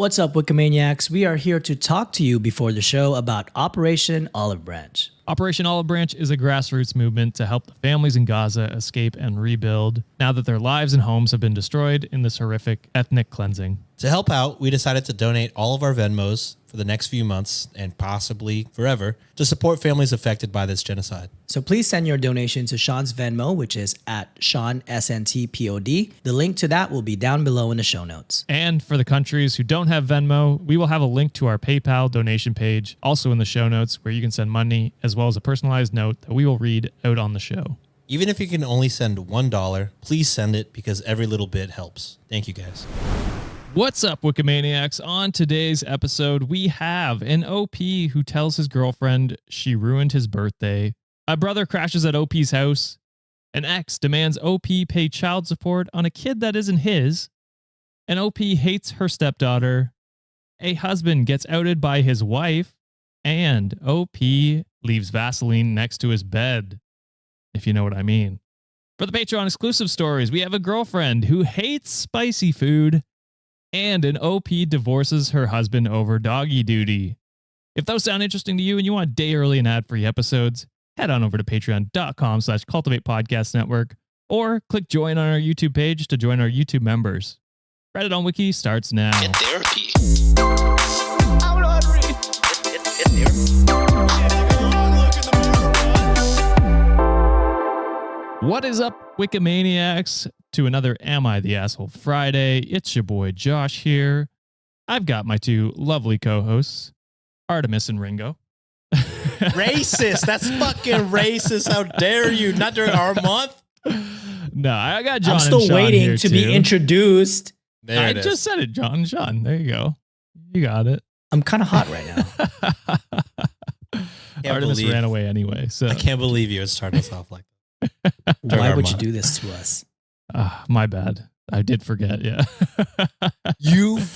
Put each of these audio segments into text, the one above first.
What's up, Wikimaniacs? We are here to talk to you before the show about Operation Olive Branch. Operation Olive Branch is a grassroots movement to help the families in Gaza escape and rebuild now that their lives and homes have been destroyed in this horrific ethnic cleansing. To help out, we decided to donate all of our Venmos for the next few months and possibly forever to support families affected by this genocide. So please send your donation to Sean's Venmo, which is at Sean SNTPOD. The link to that will be down below in the show notes. And for the countries who don't have Venmo, we will have a link to our PayPal donation page also in the show notes where you can send money as well as a personalized note that we will read out on the show. Even if you can only send $1, please send it because every little bit helps. Thank you guys. What's up, Wikimaniacs? On today's episode, we have an OP who tells his girlfriend she ruined his birthday. A brother crashes at OP's house. An ex demands OP pay child support on a kid that isn't his. An OP hates her stepdaughter. A husband gets outed by his wife. And OP leaves Vaseline next to his bed, if you know what I mean. For the Patreon exclusive stories, we have a girlfriend who hates spicy food. And an OP divorces her husband over doggy duty. If those sound interesting to you and you want day early and ad-free episodes, head on over to patreon.com/Cultivate Podcast Network or click join on our YouTube page to join our YouTube members. Reddit on Wiki starts now. Get therapy. I'm not ready. Get therapy. What is up, Wikimaniacs? To another Am I the Asshole Friday. It's your boy Josh here. I've got my two lovely co-hosts, Artemis and Ringo. Racist. That's fucking racist. How dare you? Not during our month. No, I got John I'm still and Sean waiting here to too. be introduced. There I it is. just said it, John and Sean. There you go. You got it. I'm kind of hot right now. Artemis ran away anyway. So I can't believe you would start us off like that. Why would you month. do this to us? my bad. I did forget. Yeah.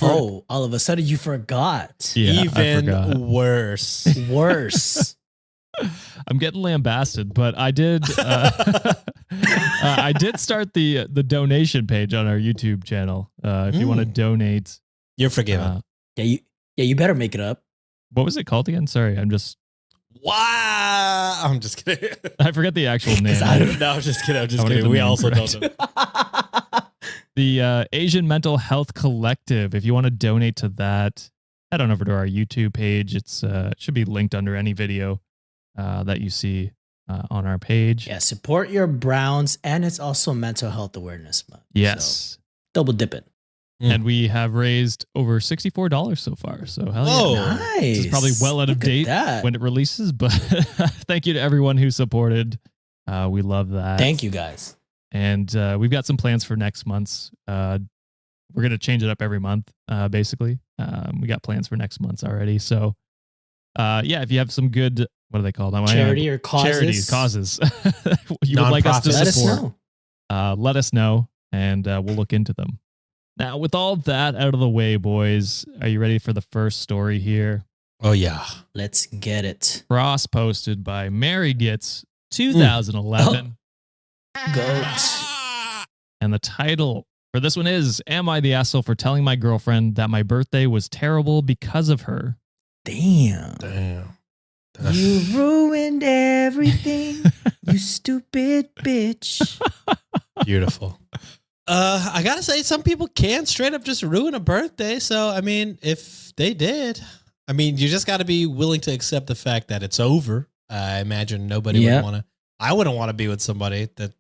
Oh, all of a sudden you forgot. Yeah, I Even forgot. worse. Worse. I'm getting lambasted, but I did. I did start the donation page on our YouTube channel. If you want to donate, You're forgiven. You better make it up. what was it called again? Sorry, Wow. I'm just kidding. I forget the actual name. No, I'm just kidding. I'm I just wanna get kidding. the We name also correct. don't know. The Asian Mental Health Collective. If you want to donate to that, head on over to our YouTube page. It's it should be linked under any video that you see on our page. Yeah, support your Browns, and it's also Mental Health Awareness Month. Yes. So, double dip it. And we have raised over $64 so far. So hell Whoa. yeah. Nice. This is probably well out of Look at date that. when it releases, but thank you to everyone who supported. We love that. Thank you, guys. And we've got some plans for next month's. We're going to change it up every month, basically. We got plans for next month's already. So, yeah, if you have some good, what do they call them? Charity or causes. Charities, causes. You would like us to Non-profit. Let us support. know. Let us know, and we'll look into them. Now, with all that out of the way, boys, are you ready for the first story here? Oh, yeah. Let's get it. Cross posted by Mary Gets 2011. Goat. And the title for this one is, Am I the Asshole for Telling My Girlfriend That My Birthday Was Terrible Because of Her? Damn. Damn. You ruined everything, you stupid bitch. Beautiful. I gotta say, some people can straight up just ruin a birthday. So, I mean, if they did, I mean, you just got to be willing to accept the fact that it's over. I imagine nobody Yeah. would want to. I wouldn't want to be with somebody that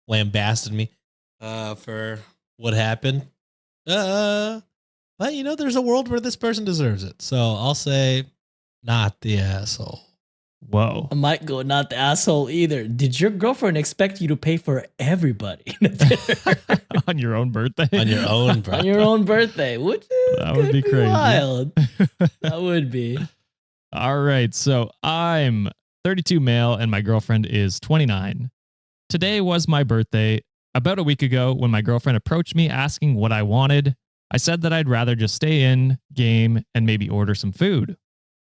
lambasted me for what happened. But there's a world where this person deserves it. So I'll say, not the asshole. Whoa. I might go not the asshole either. Did your girlfriend expect you to pay for everybody On your own birthday? On your own, bro. on your own birthday? That would be crazy. Wild. That would be. All right. So I'm 32 male and my girlfriend is 29. Today was my birthday. About a week ago, when my girlfriend approached me asking what I wanted, I said that I'd rather just stay in, game, and maybe order some food.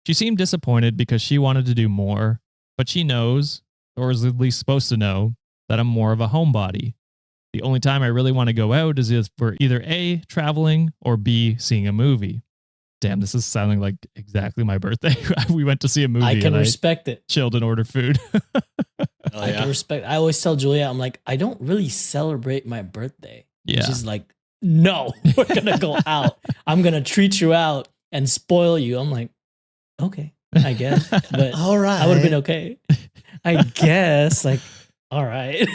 She seemed disappointed because she wanted to do more, but she knows, or is at least supposed to know, that I'm more of a homebody. The only time I really want to go out is if we're either A, traveling, or B, seeing a movie. Damn, this is sounding like exactly my birthday. We went to see a movie. I can and respect it. chilled and ordered food. Oh, I can respect. I always tell Julia, I'm like, I don't really celebrate my birthday. Yeah. She's like, no, we're gonna go out. I'm gonna treat you out and spoil you. I'm like, okay, I guess. But All right. I would have been okay. I guess. Like, all right.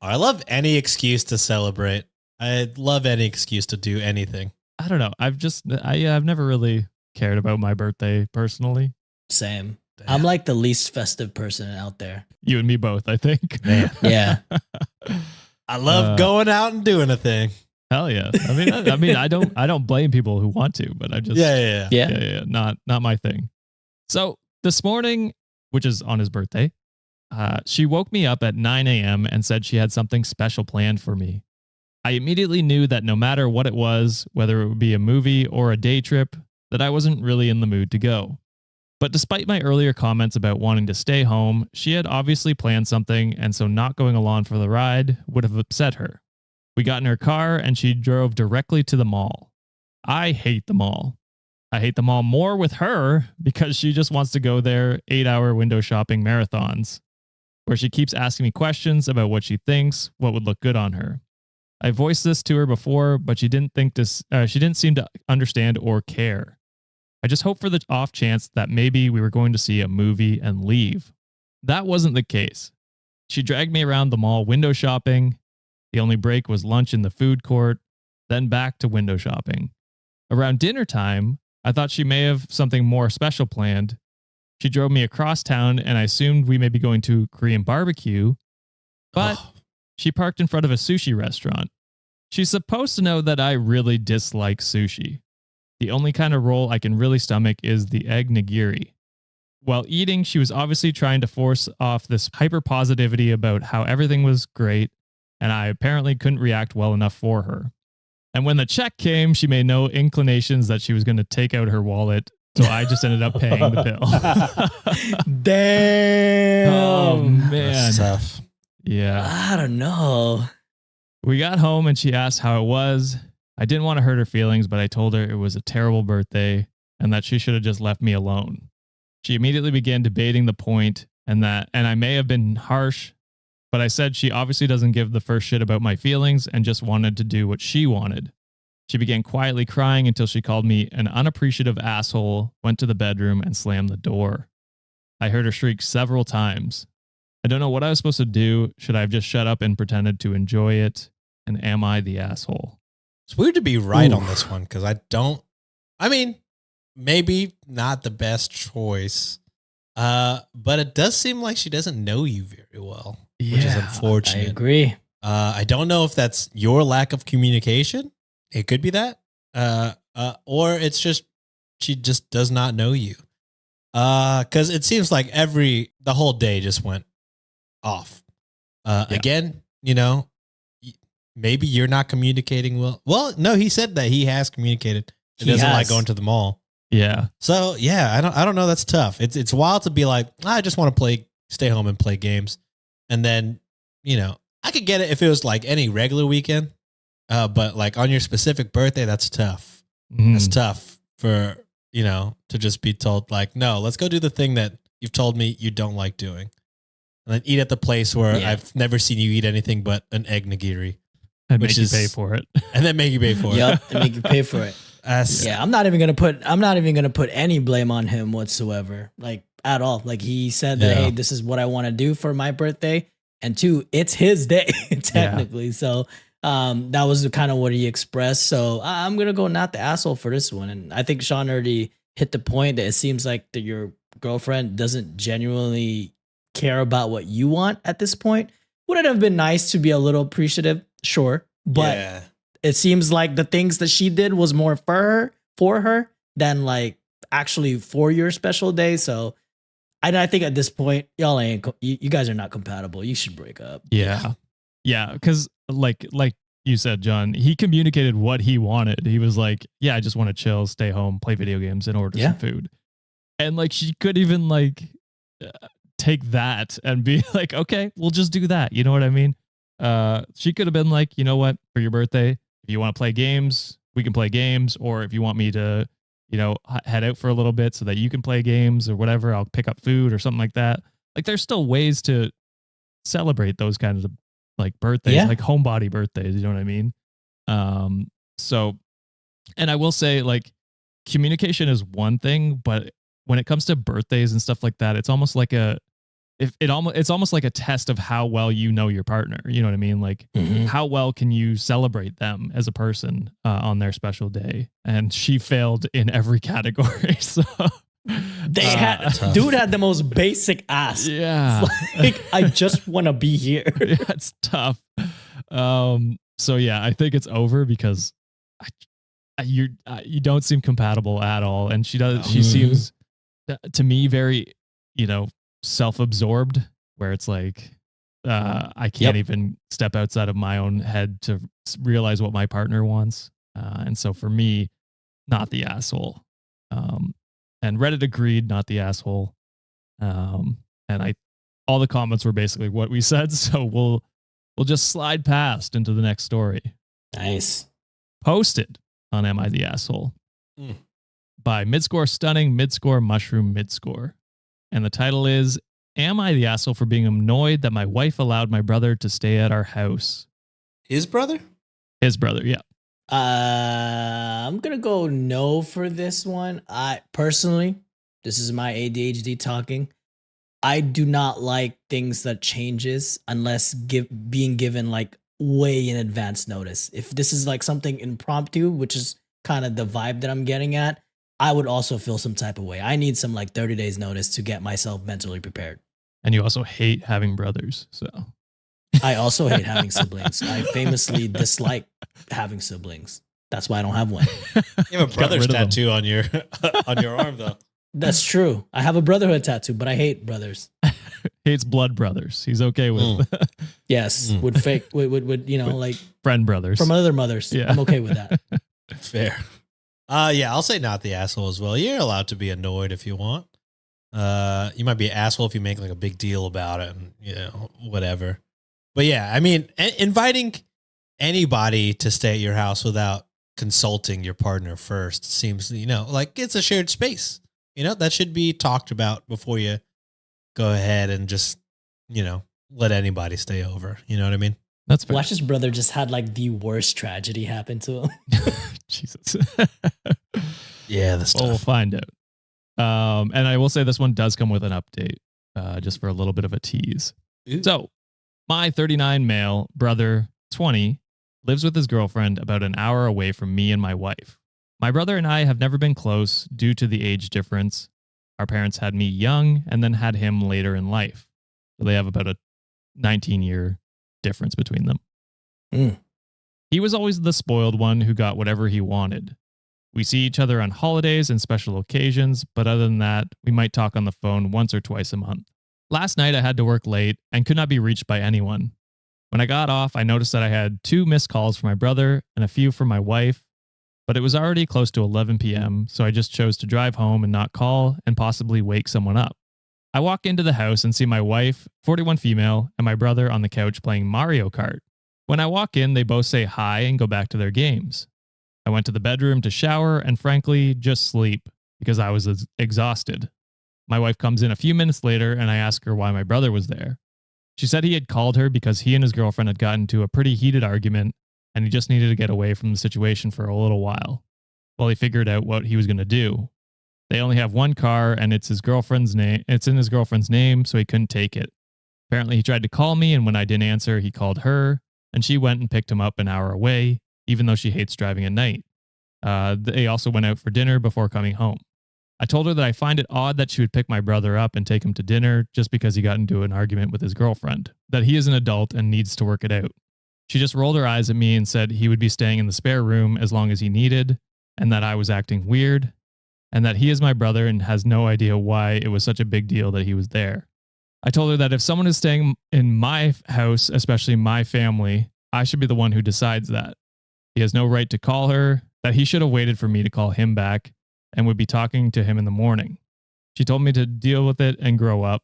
I love any excuse to celebrate. I love any excuse to do anything. I don't know. I've never really cared about my birthday personally. Same. I'm like the least festive person out there. You and me both, I think. Man. Yeah. I love going out and doing a thing. Hell yeah. I mean, I don't blame people who want to, but I just Yeah. not my thing. So this morning, which is on his birthday, she woke me up at 9 a.m. and said she had something special planned for me. I immediately knew that no matter what it was, whether it would be a movie or a day trip, that I wasn't really in the mood to go. But despite my earlier comments about wanting to stay home, she had obviously planned something, and so not going along for the ride would have upset her. We got in her car and she drove directly to the mall. I hate the mall. I hate the mall more with her because she just wants to go there 8-hour window shopping marathons, where she keeps asking me questions about what she thinks, what would look good on her. I voiced this to her before, but she didn't seem to understand or care. I just hoped for the off chance that maybe we were going to see a movie and leave. That wasn't the case. She dragged me around the mall window shopping. The only break was lunch in the food court, then back to window shopping. Around dinner time, I thought she may have something more special planned. She drove me across town and I assumed we may be going to Korean barbecue, but she parked in front of a sushi restaurant. She's supposed to know that I really dislike sushi. The only kind of roll I can really stomach is the egg nigiri. While eating, she was obviously trying to force off this hyper positivity about how everything was great, and I apparently couldn't react well enough for her. And when the check came, she made no inclinations that she was going to take out her wallet, so I just ended up paying the bill. Damn. Oh, man. That's tough. Yeah. I don't know. We got home and she asked how it was. I didn't want to hurt her feelings, but I told her it was a terrible birthday and that she should have just left me alone. She immediately began debating the point and I may have been harsh, but I said she obviously doesn't give the first shit about my feelings and just wanted to do what she wanted. She began quietly crying until she called me an unappreciative asshole, went to the bedroom and slammed the door. I heard her shriek several times. I don't know what I was supposed to do. Should I have just shut up and pretended to enjoy it? And am I the asshole? It's weird to be right on this one because maybe not the best choice, but it does seem like she doesn't know you very well, which is unfortunate. I agree. I don't know if that's your lack of communication. It could be that, or it's just she just does not know you. Because it seems like the whole day just went off. Again, maybe you're not communicating well. Well, no, he said that he has communicated. He doesn't like going to the mall. Yeah. So yeah, I don't know. That's tough. It's wild to be like, I just want to stay home and play games. And then, I could get it if it was like any regular weekend. But like on your specific birthday, that's tough. Mm. That's tough for, to just be told like, no, let's go do the thing that you've told me you don't like doing. And then eat at the place where I've never seen you eat anything but an egg nigiri. And make you pay for it. And then make you pay for it. Yep, and make you pay for it. I'm not even gonna put any blame on him whatsoever, like at all. Like he said that, hey, this is what I want to do for my birthday, and two, it's his day technically. Yeah. So that was kind of what he expressed. So I'm gonna go not the asshole for this one, and I think Sean already hit the point that it seems like that your girlfriend doesn't genuinely care about what you want at this point. Would it have been nice to be a little appreciative? Sure, but it seems like the things that she did was more for her than like actually for your special day. So I think at this point, you guys are not compatible. You should break up. Yeah. Because like you said, John, he communicated what he wanted. He was like, yeah, I just want to chill, stay home, play video games, and order some food. And like she could even like take that and be like, okay, we'll just do that. You know what I mean? She could have been like, you know what, for your birthday, if you want to play games, we can play games. Or if you want me to, head out for a little bit so that you can play games or whatever, I'll pick up food or something like that. Like there's still ways to celebrate those kinds of like birthdays, like homebody birthdays. You know what I mean? So, and I will say like communication is one thing, but when it comes to birthdays and stuff like that, it's almost like it's almost like a test of how well you know your partner. You know what I mean? Like how well can you celebrate them as a person on their special day? And she failed in every category. So dude had the most basic ask. Yeah. Like, I just want to be here. Yeah, it's tough. So yeah, I think it's over because you don't seem compatible at all. And she seems to me very, self-absorbed, where it's like, I can't even step outside of my own head to realize what my partner wants. And so for me, not the asshole. And Reddit agreed, not the asshole. And all the comments were basically what we said. So we'll just slide past into the next story. Nice. Posted on Am I the Asshole? By Midscore Stunning, Midscore Mushroom, Midscore. And the title is, Am I the asshole for being annoyed that my wife allowed my brother to stay at our house? His brother? His brother, yeah. I'm going to go no for this one. I personally, this is my ADHD talking. I do not like things that changes unless being given like way in advance notice. If this is like something impromptu, which is kind of the vibe that I'm getting at, I would also feel some type of way. I need some like 30 days notice to get myself mentally prepared. And you also hate having brothers, so. I also hate having siblings. I famously dislike having siblings. That's why I don't have one. You have a brother's tattoo on your arm, though. That's true. I have a brotherhood tattoo, but I hate brothers. Hates blood brothers. He's okay with yes, would fake would like friend brothers from other mothers. Yeah, I'm okay with that. Fair. Yeah, I'll say not the asshole as well. You're allowed to be annoyed if you want. You might be an asshole if you make like a big deal about it, and whatever. But yeah, I mean, inviting anybody to stay at your house without consulting your partner first seems, like it's a shared space. That should be talked about before you go ahead and just, let anybody stay over. You know what I mean? That's fair. Watch, his brother just had like the worst tragedy happen to him. Jesus. Yeah, that's tough. We'll find out. And I will say this one does come with an update, just for a little bit of a tease. Ooh. So, my 39 male brother, 20, lives with his girlfriend about an hour away from me and my wife. My brother and I have never been close due to the age difference. Our parents had me young and then had him later in life. So they have about a 19-year difference between them. He was always the spoiled one who got whatever he wanted. We see each other on holidays and special occasions, but other than that, we might talk on the phone once or twice a month. Last night I had to work late and could not be reached by anyone. When I got off, I noticed that I had 2 missed calls from my brother and a few from my wife, but it was already close to 11 p.m., so I just chose to drive home and not call and possibly wake someone up. I walk into the house and see my wife, 41 female, and my brother on the couch playing Mario Kart. When I walk in, they both say hi and go back to their games. I went to the bedroom to shower and frankly just sleep because I was exhausted. My wife comes in a few minutes later and I ask her why my brother was there. She said he had called her because he and his girlfriend had gotten into a pretty heated argument and he just needed to get away from the situation for a little while he figured out what he was going to do. They only have one car and it's his girlfriend's name. It's in his girlfriend's name, so he couldn't take it. Apparently he tried to call me and when I didn't answer, he called her and she went and picked him up an hour away, even though she hates driving at night. They also went out for dinner before coming home. I told her that I find it odd that she would pick my brother up and take him to dinner just because he got into an argument with his girlfriend, that he is an adult and needs to work it out. She just rolled her eyes at me and said he would be staying in the spare room as long as he needed, and that I was acting weird, and that he is my brother and has no idea why it was such a big deal that he was there. I told her that if someone is staying in my house, especially my family, I should be the one who decides that. He has no right to call her, that he should have waited for me to call him back, and would be talking to him in the morning. She told me to deal with it and grow up,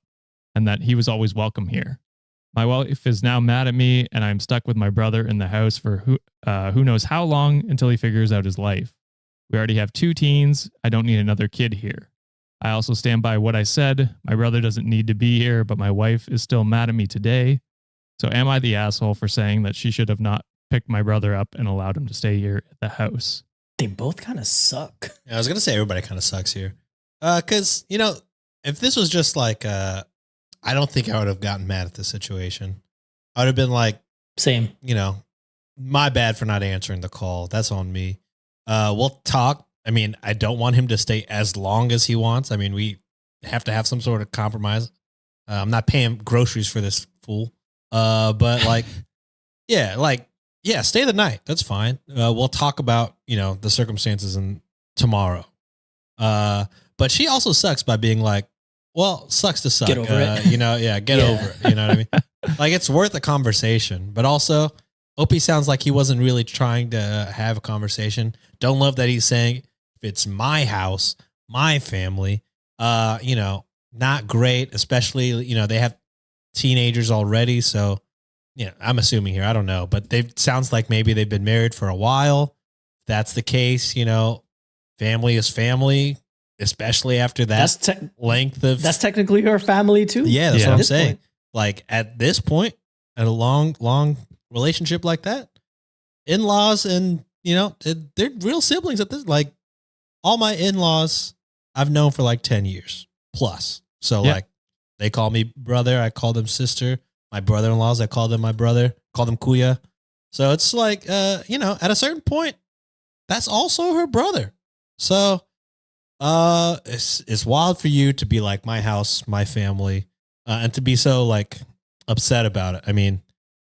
and that he was always welcome here. My wife is now mad at me, and I'm stuck with my brother in the house for who knows how long until he figures out his life. We already have 2 teens. I don't need another kid here. I also stand by what I said. My brother doesn't need to be here, but my wife is still mad at me today. So am I the asshole for saying that she should have not picked my brother up and allowed him to stay here at the house? They both kind of suck. Yeah, I was gonna say everybody kind of sucks here, because if this was just like, I don't think I would have gotten mad at this situation. I would have been like, same. My bad for not answering the call. That's on me. We'll talk. I mean, I don't want him to stay as long as he wants. I mean, we have to have some sort of compromise. I'm not paying groceries for this fool. But stay the night. That's fine. We'll talk about, the circumstances and tomorrow. But she also sucks by being like, well, sucks to suck. Get over it. Get over it. You know what I mean? Like, it's worth a conversation, but also Opie sounds like he wasn't really trying to have a conversation. Don't love that he's saying, if it's my house, my family, not great, especially, they have teenagers already. So, I'm assuming here, I don't know, but sounds like maybe they've been married for a while. If that's the case, family is family, especially after that length of. That's technically her family too. Yeah, that's what I'm saying. Point. Like, at this point, at a long relationship like that, in-laws and, they're real siblings at this. Like, all my in-laws I've known for like 10 years plus. So like, they call me brother. I call them sister. My brother-in-laws, I call them my brother, call them kuya. So it's like, at a certain point, that's also her brother. So, it's wild for you to be like, my house, my family, and to be so like upset about it. I mean,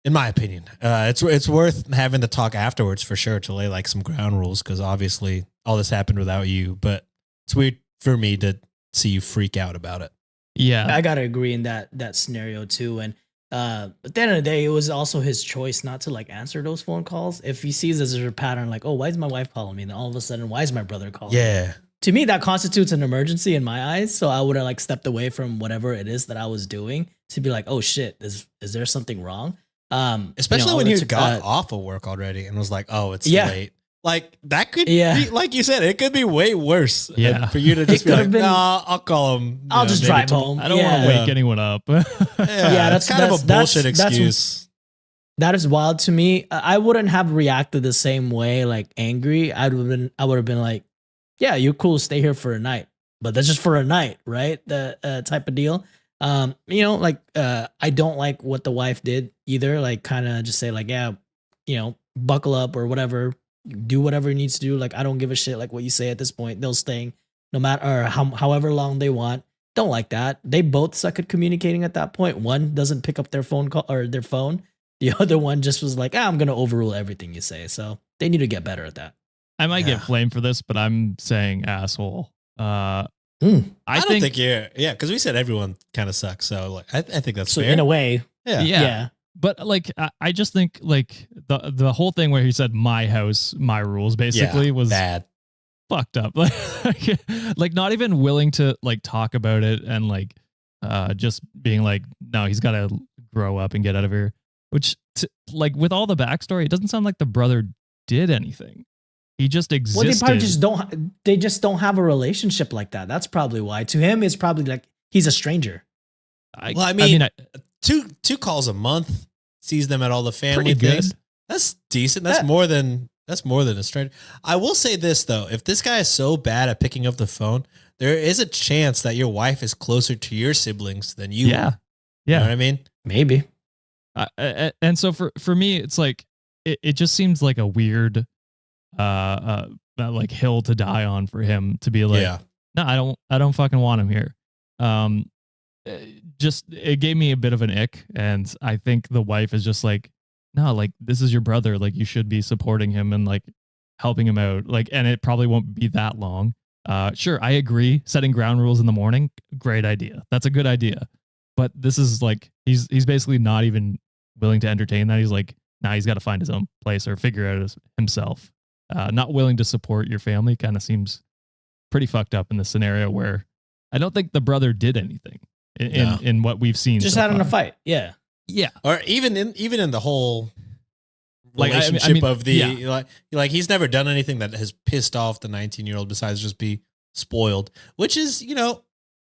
in my opinion, it's worth having the talk afterwards for sure to lay like some ground rules, because obviously all this happened without you. But it's weird for me to see you freak out about it. Yeah, I gotta agree in that scenario too. And at the end of the day, it was also his choice not to like answer those phone calls. If he sees this as a pattern, like, oh, why is my wife calling me? And then all of a sudden, why is my brother calling me? Yeah. To me, that constitutes an emergency in my eyes. So I would have like stepped away from whatever it is that I was doing to be like, oh shit, is there something wrong? Especially when you got off of work already and was like, oh, it's late. Like, that could be, like you said, it could be way worse. Yeah. For you to just be like, nah, I'll call him. I'll just drive home. I don't want to wake anyone up. That's kind of a bullshit excuse. That is wild to me. I wouldn't have reacted the same way, like angry. I would have been like, yeah, you're cool. Stay here for a night, but that's just for a night, right? The type of deal. I don't like what the wife did either. Like, kind of just say like, yeah, buckle up or whatever. Do whatever he needs to do. Like, I don't give a shit. Like what you say at this point, they'll stay no matter or however long they want. Don't like that. They both suck at communicating at that point. One doesn't pick up their phone call or their phone. The other one just was like, I'm going to overrule everything you say. So they need to get better at that. I might get flamed for this, but I'm saying asshole. I don't think you're, because we said everyone kind of sucks. So like, I think that's fair. In a way. Yeah. But like, I just think like the whole thing where he said my house, my rules basically was bad, fucked up. Like not even willing to like talk about it and like just being like, no, he's got to grow up and get out of here. Which like with all the backstory, it doesn't sound like the brother did anything. He just existed. Well, they probably just don't have a relationship like that. That's probably why. To him, it's probably like he's a stranger. I mean, two calls a month, sees them at all the family things. That's decent. That's more than a stranger. I will say this though: if this guy is so bad at picking up the phone, there is a chance that your wife is closer to your siblings than you. Yeah, you know what I mean? Maybe. And so for me, it's like it just seems like a weird like hill to die on for him to be like, no, I don't fucking want him here. Just it gave me a bit of an ick, and I think the wife is just like, no, like this is your brother, like you should be supporting him and like helping him out, like, and it probably won't be that long. Sure, I agree, setting ground rules in the morning, great idea, that's a good idea, but this is like he's basically not even willing to entertain that. He's like, nah, he's got to find his own place or figure it out himself. Not willing to support your family kind of seems pretty fucked up in the scenario where I don't think the brother did anything in what we've seen. Just so having far. a fight. Yeah. Yeah. Or even in the whole Like, relationship of the yeah. like he's never done anything that has pissed off the 19-year-old besides just be spoiled, which is,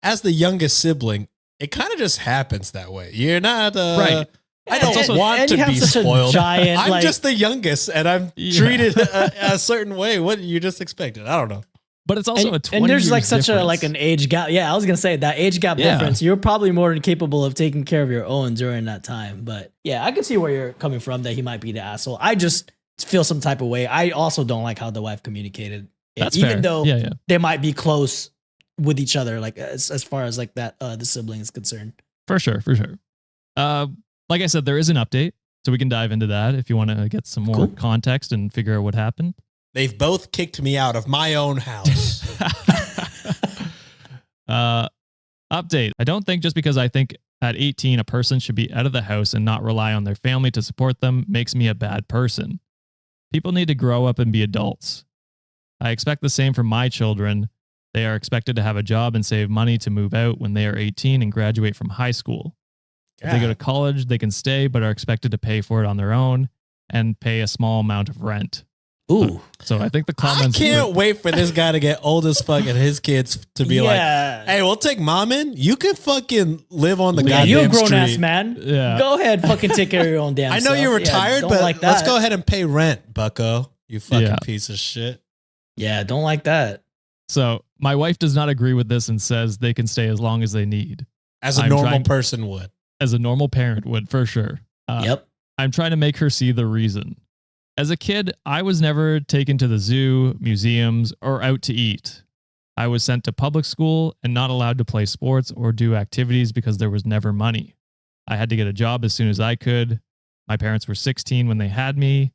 as the youngest sibling, it kind of just happens that way. You're not Right. I don't And- want and to you have be such a spoiled. giant, I'm like- just the youngest and I'm Yeah. treated a certain way. What you just expected? I don't know. But it's also a 20 and there's like years such difference. an age gap. Yeah, I was gonna say that age gap Yeah. difference. You're probably more than capable of taking care of your own during that time. But yeah, I can see where you're coming from. That he might be the asshole. I just feel some type of way. I also don't like how the wife communicated. That's even fair. though Yeah. they might be close with each other, like as far as like that the sibling is concerned. For sure. Like I said, there is an update, so we can dive into that if you want to get some more Cool. context and figure out what happened. They've both kicked me out of my own house. Update. I don't think just because I think at 18 a person should be out of the house and not rely on their family to support them makes me a bad person. People need to grow up and be adults. I expect the same from my children. They are expected to have a job and save money to move out when they are 18 and graduate from high school. If they go to college, they can stay, but are expected to pay for it on their own and pay a small amount of rent. Ooh, So I think the I comments. can't wait for this guy to get old as fuck and his kids to be like, hey, we'll take mom in. You can fucking live on the yeah, goddamn you're a grown street. ass man. Yeah. Go ahead, fucking take care of your own damn. I know self. you're Yeah, retired, don't but like let's that. go ahead and pay rent, bucko. You fucking Yeah. piece of shit. Yeah, don't like that. So my wife does not agree with this and says they can stay as long as they need, As a I'm normal trying- person would. as a normal parent would for sure. Yep. I'm trying to make her see the reason. As a kid, I was never taken to the zoo, museums, or out to eat. I was sent to public school and not allowed to play sports or do activities because there was never money. I had to get a job as soon as I could. My parents were 16 when they had me.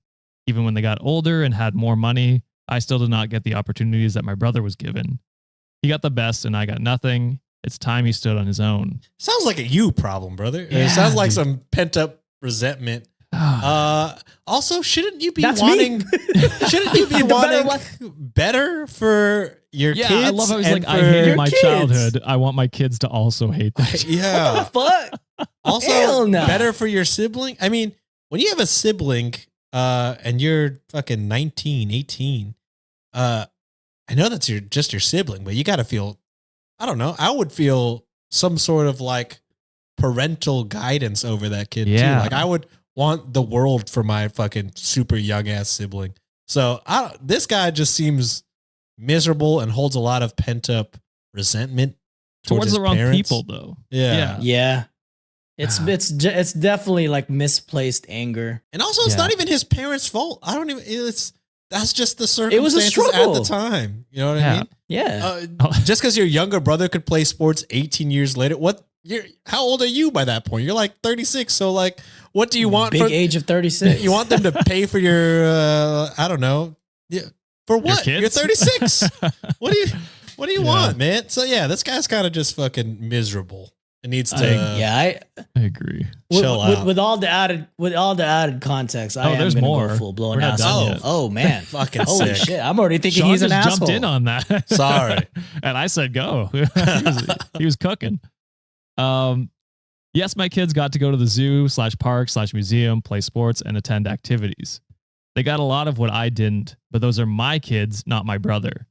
Even when they got older and had more money, I still did not get the opportunities that my brother was given. He got the best and I got nothing. It's time he stood on his own. Sounds like a you problem, brother. Yeah, It sounds like dude. some pent up resentment. Also, shouldn't you be That's wanting? me. Shouldn't you be The better wanting life. better for your Yeah, kids? I love how he's and like, I for- hated Your my kids. childhood. I want my kids to also hate that. Yeah. Fuck. Also, Hell no. better for your sibling. I mean, when you have a sibling, and you're fucking 19, 18, I know that's just your sibling, but you got to feel, I don't know. I would feel some sort of like parental guidance over that kid Yeah. too. Like I would want the world for my fucking super young ass sibling. So this guy just seems miserable and holds a lot of pent up resentment Towards his the wrong parents. people, though. Yeah. Yeah. It's Ah. it's definitely like misplaced anger. And also, it's Yeah. not even his parents' fault. I don't even. That's just the It was a circumstances at struggle. the time. You know what Yeah. I mean? Yeah. Just because your younger brother could play sports 18 years later, how old are you by that point? You're like 36. So like, what do you want? Big age of 36. You want them to pay for your? I don't know. Yeah. For what? kids? You're 36. What do you Yeah. want, man? So yeah, this guy's kind of just fucking miserable. It needs to. I I agree. Chill out. with all the added context. I am there's gonna more. go full blown We're not done asshole. yet. Oh man, Fucking holy sick. shit! I'm already thinking Sean he's an just asshole. jumped in on that. Sorry. And I said go. he was cooking. Yes, my kids got to go to the zoo /park/museum, play sports, and attend activities. They got a lot of what I didn't, but those are my kids, not my brother.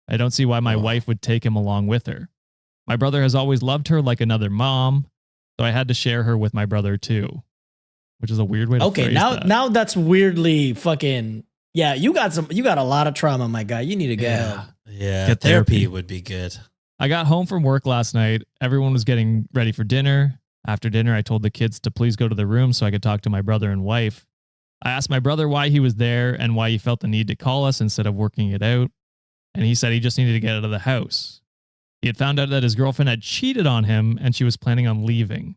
I don't see why my wife would take him along with her. My brother has always loved her like another mom, so I had to share her with my brother too, which is a weird way to Okay, phrase that. now that's weirdly fucking. Yeah, you got a lot of trauma, my guy. You need to get help. Yeah. Get therapy therapy. would be good. I got home from work last night. Everyone was getting ready for dinner. After dinner, I told the kids to please go to the room so I could talk to my brother and wife. I asked my brother why he was there and why he felt the need to call us instead of working it out. And he said he just needed to get out of the house. He had found out that his girlfriend had cheated on him and she was planning on leaving.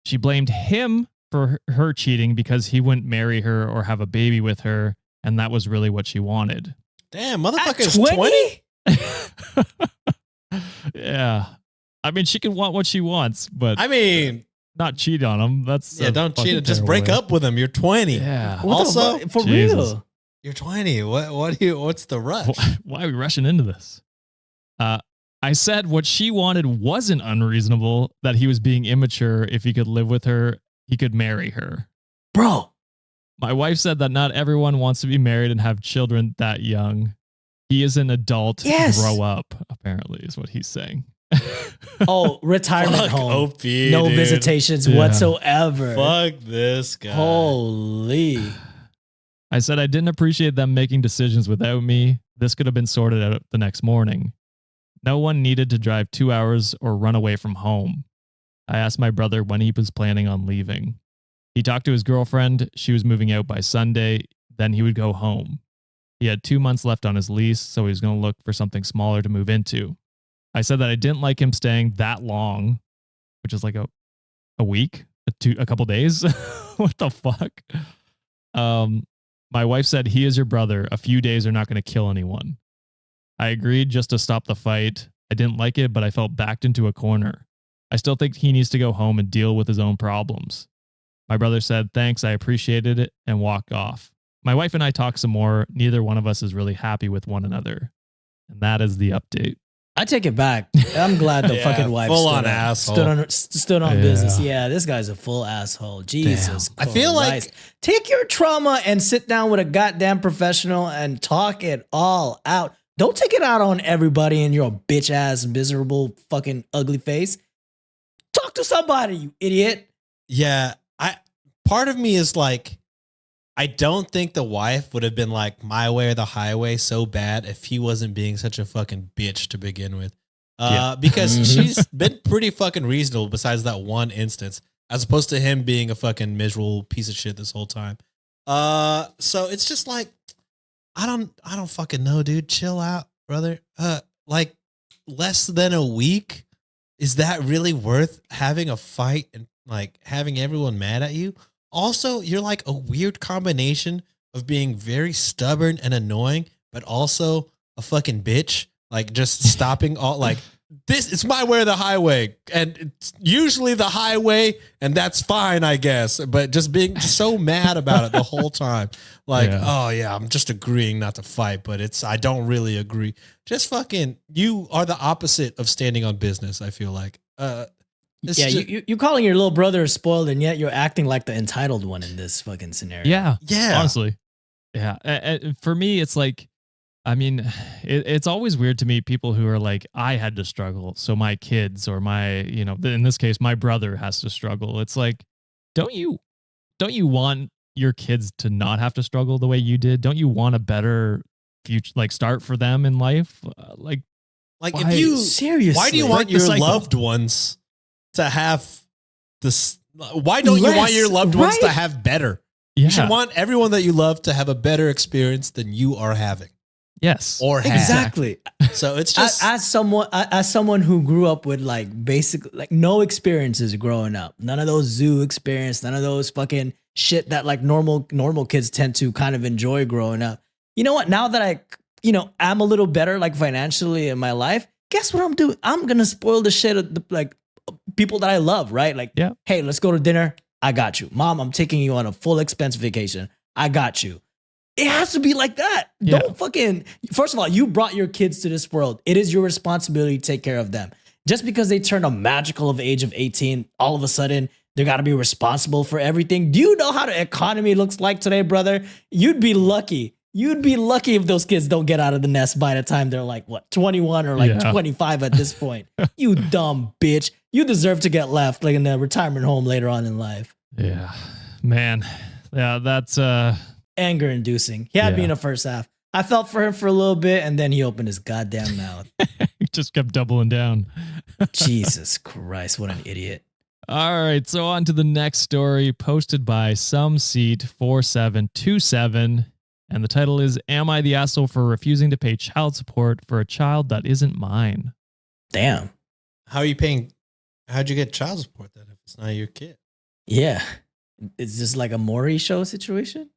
She blamed him for her cheating because he wouldn't marry her or have a baby with her. And that was really what she wanted. Damn, motherfucker's 20? 20? Yeah. I mean, she can want what she wants, but I mean, not cheat on him. That's yeah, a don't fucking cheat. Just terrible break way. up with him. You're 20. Yeah. What the Also, fuck? For Jesus. real. You're 20. What's the rush? Why are we rushing into this? I said what she wanted wasn't unreasonable, that he was being immature if he could live with her he could marry her. Bro. My wife said that not everyone wants to be married and have children that young. He is an adult. Yes. Grow up, apparently, is what he's saying. Oh, retirement Fuck home. OP, no dude. visitations Yeah. whatsoever. Fuck this guy. Holy. I said I didn't appreciate them making decisions without me. This could have been sorted out the next morning. No one needed to drive 2 hours or run away from home. I asked my brother when he was planning on leaving. He talked to his girlfriend. She was moving out by Sunday. Then he would go home. He had 2 months left on his lease, so he was going to look for something smaller to move into. I said that I didn't like him staying that long, which is like a week, a couple days. What the fuck? My wife said, he is your brother. A few days are not going to kill anyone. I agreed just to stop the fight. I didn't like it, but I felt backed into a corner. I still think he needs to go home and deal with his own problems. My brother said, thanks, I appreciated it, and walked off. My wife and I talked some more. Neither one of us is really happy with one another. And that is the update. I take it back. I'm glad the Yeah, fucking wife full on asshole. stood on Yeah. business. Yeah, this guy's a full asshole. Jesus I feel like- Christ. Take your trauma and sit down with a goddamn professional and talk it all out. Don't take it out on everybody and you're a bitch ass, miserable, fucking ugly face. Talk to somebody, you idiot. Yeah, part of me is like, I don't think the wife would have been like my way or the highway so bad if he wasn't being such a fucking bitch to begin with. Because she's been pretty fucking reasonable besides that one instance, as opposed to him being a fucking miserable piece of shit this whole time. So it's just like, I don't fucking know, dude. Chill out, brother. Like less than a week. Is that really worth having a fight and like having everyone mad at you? Also, you're like a weird combination of being very stubborn and annoying, but also a fucking bitch. Like just stopping all like this. It's my way or the highway, and it's usually the highway, and that's fine, I guess. But just being so mad about it the whole time, like, oh yeah, I'm just agreeing not to fight, but I don't really agree. Just fucking, you are the opposite of standing on business. I feel like, You calling your little brother spoiled, and yet you're acting like the entitled one in this fucking scenario. Yeah. Honestly. Yeah. For me, it's like, I mean, it's always weird to me, people who are like, I had to struggle, so my kids or my, in this case, my brother has to struggle. It's like, don't you want your kids to not have to struggle the way you did? Don't you want a better future, like start for them in life? Like why, if you seriously, why do you want your loved ones to have this? Why don't you want your loved ones to have better? Yeah. You should want everyone that you love to have a better experience than you are having. Yes. Or have. Exactly. So it's just as someone who grew up with like no experiences growing up, none of those zoo experience, none of those fucking shit that like normal kids tend to kind of enjoy growing up. You know what? Now that I'm a little better like financially in my life, guess what I'm doing? I'm gonna spoil the shit of the like people that I love, right? Like, hey, let's go to dinner. I got you. Mom, I'm taking you on a full expense vacation. I got you. It has to be like that. Yeah. Don't fucking, first of all, you brought your kids to this world. It is your responsibility to take care of them. Just because they turn a magical of age of 18, all of a sudden, they got to be responsible for everything. Do you know how the economy looks like today, brother? You'd be lucky. You'd be lucky if those kids don't get out of the nest by the time they're like, 21 or 25 at this point. You dumb bitch. You deserve to get left like in a retirement home later on in life. Yeah, man. Yeah, that's anger inducing. He had me in the first half. I felt for him for a little bit, and then he opened his goddamn mouth. He just kept doubling down. Jesus Christ, what an idiot. All right, so on to the next story posted by SomeSeat4727. And the title is, Am I the asshole for refusing to pay child support for a child that isn't mine? Damn. How are you paying? How'd you get child support then if it's not your kid? Yeah. Is this like a Maury show situation?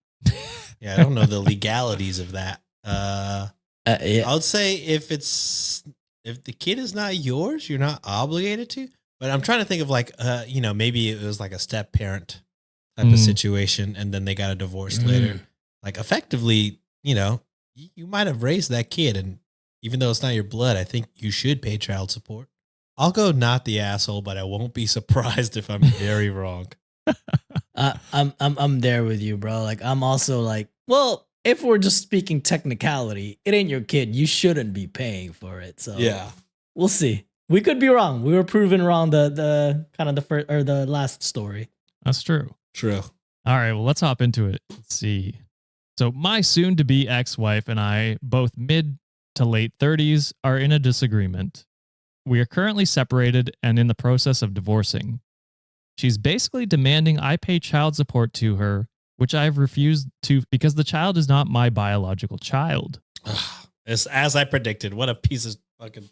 Yeah, I don't know the legalities of that. Yeah. I would say if the kid is not yours, you're not obligated to. But I'm trying to think of like, maybe it was like a step parent type of situation, and then they got a divorce later. Like effectively, you might have raised that kid, and even though it's not your blood, I think you should pay child support. I'll go not the asshole, but I won't be surprised if I'm very wrong. I'm there with you, bro. Like, I'm also like, well, if we're just speaking technicality, it ain't your kid. You shouldn't be paying for it. So Yeah. we'll see. We could be wrong. We were proven wrong the kind of the first or the last story. That's true. True. All right, well, let's hop into it. Let's see. So my soon-to-be ex-wife and I, both mid to late 30s, are in a disagreement. We are currently separated and in the process of divorcing. She's basically demanding I pay child support to her, which I've refused to because the child is not my biological child. As I predicted, what a piece of fucking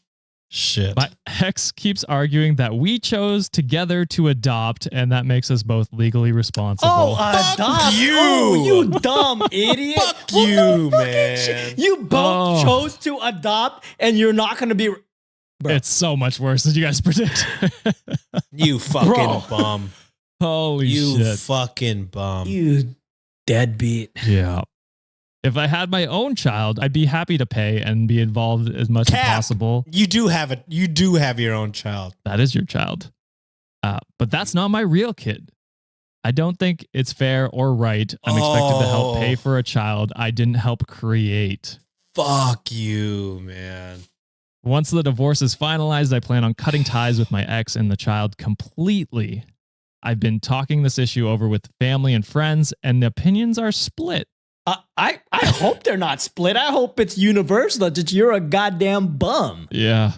shit. My ex keeps arguing that we chose together to adopt, and that makes us both legally responsible. Oh, adopt you. Oh, you dumb idiot. Fuck What the you, fucking man. shit? You both chose to adopt, and you're not going to be. Bro. It's so much worse than you guys predict. You fucking Bro. bum. Holy You shit. fucking bum. You deadbeat. Yeah. If I had my own child, I'd be happy to pay and be involved as much as possible. You do have it. You do have your own child. That is your child. But that's not my real kid. I don't think it's fair or right. I'm expected to help pay for a child I didn't help create. Fuck you, man. Once the divorce is finalized, I plan on cutting ties with my ex and the child completely. I've been talking this issue over with family and friends, and the opinions are split. I hope they're not split. I hope it's universal that you're a goddamn bum. Yeah.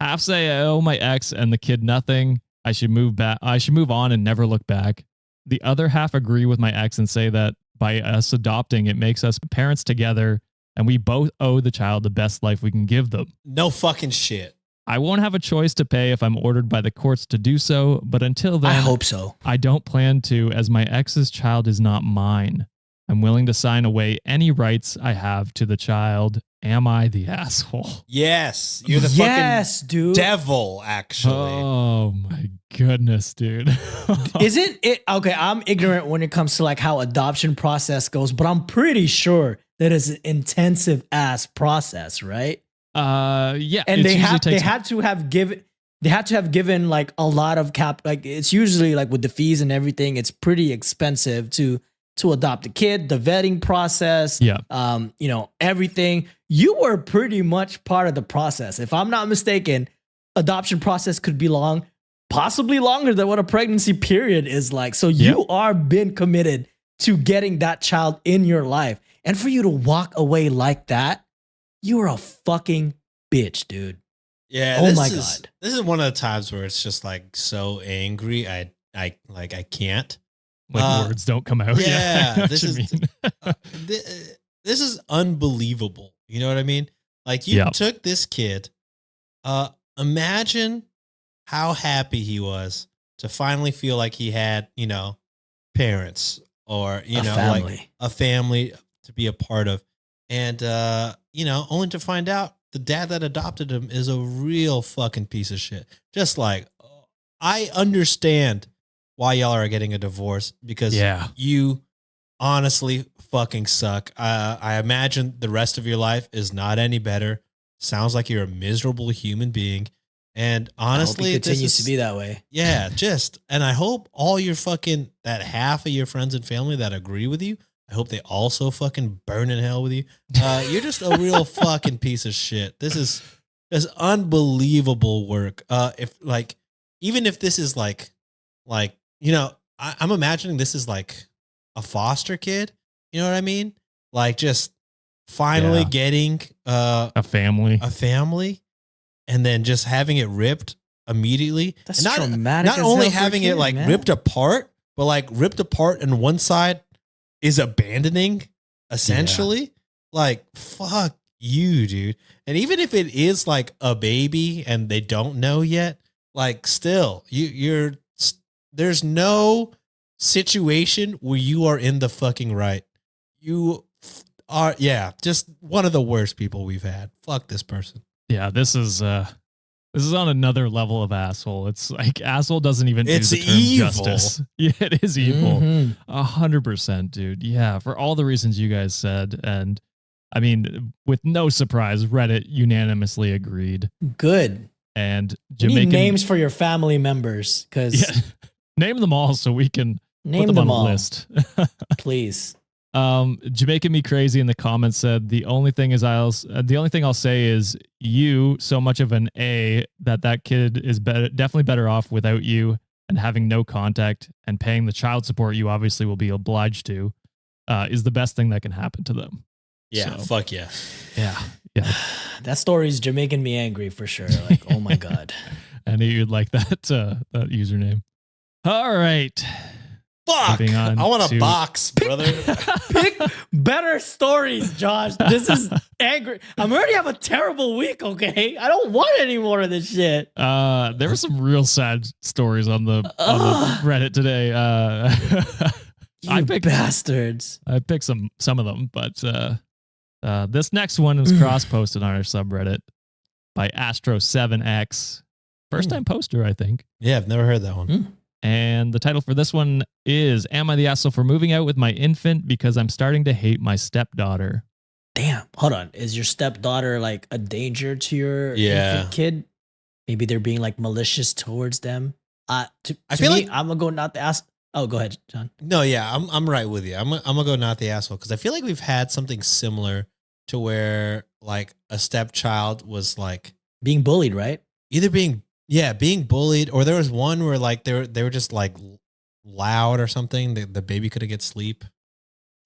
Half say I owe my ex and the kid nothing. I should move back. I should move on and never look back. The other half agree with my ex and say that by us adopting, it makes us parents together, and we both owe the child the best life we can give them. No fucking shit. I won't have a choice to pay if I'm ordered by the courts to do so, but until then, I hope so. I don't plan to, as my ex's child is not mine. I'm willing to sign away any rights I have to the child. Am I the asshole? Yes. You're the fucking dude. devil, actually. Oh my goodness, dude. Isn't it okay? I'm ignorant when it comes to like how adoption process goes, but I'm pretty sure that it's an intensive ass process, right? Yeah. And they had to have given like a lot of like it's usually like with the fees and everything, it's pretty expensive to adopt a kid, the vetting process, everything. You were pretty much part of the process. If I'm not mistaken, adoption process could be long, possibly longer than what a pregnancy period is like. So you are been committed to getting that child in your life. And for you to walk away like that, you're a fucking bitch, dude. Yeah. Oh my God. This is one of the times where it's just like so angry. I can't. Like words don't come out. Yeah. This is unbelievable. You know what I mean? Like you took this kid. Imagine how happy he was to finally feel like he had, parents or, like a family to be a part of. And, only to find out the dad that adopted him is a real fucking piece of shit. Just like, I understand why y'all are getting a divorce because you honestly fucking suck. I imagine the rest of your life is not any better. Sounds like you're a miserable human being. And honestly, I hope it continues to be that way. Yeah, and I hope all your fucking, that half of your friends and family that agree with you, I hope they also fucking burn in hell with you. You're just a real fucking piece of shit. This is unbelievable work. Even if this is I'm imagining this is like a foster kid. You know what I mean? Like just finally getting a family, and then just having it ripped immediately. That's and traumatic. Not only having it like ripped apart, but like ripped apart and one side is abandoning essentially. Yeah. Like, fuck you, dude. And even if it is like a baby and they don't know yet, like still there's no situation where you are in the fucking right. You are, just one of the worst people we've had. Fuck this person. Yeah, this is on another level of asshole. It's like asshole doesn't even it's do the term evil. Justice. Yeah, it is evil. 100%, dude. Yeah, for all the reasons you guys said. And I mean, with no surprise, Reddit unanimously agreed. Good. And Jamaican names for your family members, because name them all so we can Name put them them on all, a list. please. Jamaican Me Crazy in the comments said the only thing I'll say is you so much of an A that kid is definitely better off without you and having no contact and paying the child support you obviously will be obliged to is the best thing that can happen to them. Yeah, So, fuck yeah. Yeah. That story's Jamaican me angry for sure. Like, oh my God. I knew you'd like that username. All right. Fuck! I want a box, brother. Pick better stories, Josh. This is angry. I'm already have a terrible week, okay? I don't want any more of this shit. There were some real sad stories on the Reddit today. You bastards. I picked some of them, but this next one was cross-posted on our subreddit by Astro7X. First time poster, I think. Yeah, I've never heard that one. And the title for this one is, Am I the asshole for moving out with my infant because I'm starting to hate my stepdaughter? Damn. Hold on. Is your stepdaughter like a danger to your infant kid? Maybe they're being like malicious towards them. I feel like I'm gonna go not the ass. Oh, go ahead, John. No, yeah, I'm right with you. I'm gonna go not the asshole because I feel like we've had something similar to where like a stepchild was like being bullied, right? Either being bullied, or there was one where like they were just like loud or something. The baby couldn't get sleep.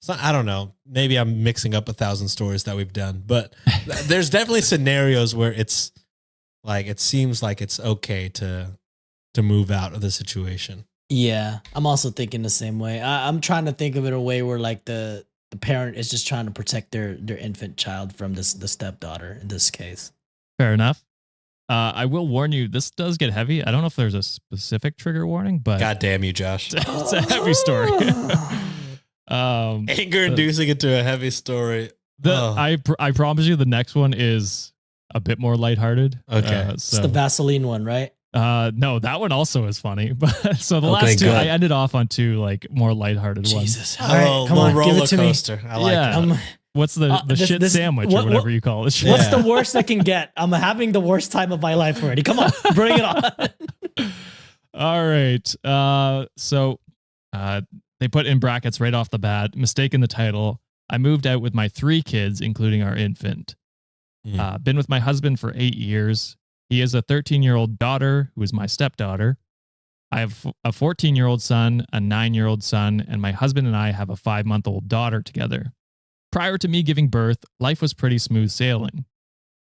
So I don't know. Maybe I'm mixing up 1,000 stories that we've done, but there's definitely scenarios where it's like it seems like it's okay to move out of the situation. Yeah, I'm also thinking the same way. I'm trying to think of it in a way where like the parent is just trying to protect their infant child from the stepdaughter in this case. Fair enough. I will warn you, this does get heavy. I don't know if there's a specific trigger warning, but God damn you, Josh. It's a heavy story. Anger inducing it to a heavy story. I promise you the next one is a bit more lighthearted. Okay. It's the Vaseline one, right? No, that one also is funny. But so the last two, good. I ended off on two like more lighthearted ones. Jesus. All right, come on, give it to me. I like it. What's the shit sandwich or whatever you call it? What's the worst that can get? I'm having the worst time of my life already. Come on, bring it on. All right. So they put in brackets right off the bat, mistaken the title. I moved out with my 3 kids, including our infant. Been with my husband for 8 years. He has a 13-year-old daughter who is my stepdaughter. I have a 14-year-old son, a 9-year-old son, and my husband and I have a 5-month-old daughter together. Prior to me giving birth, life was pretty smooth sailing.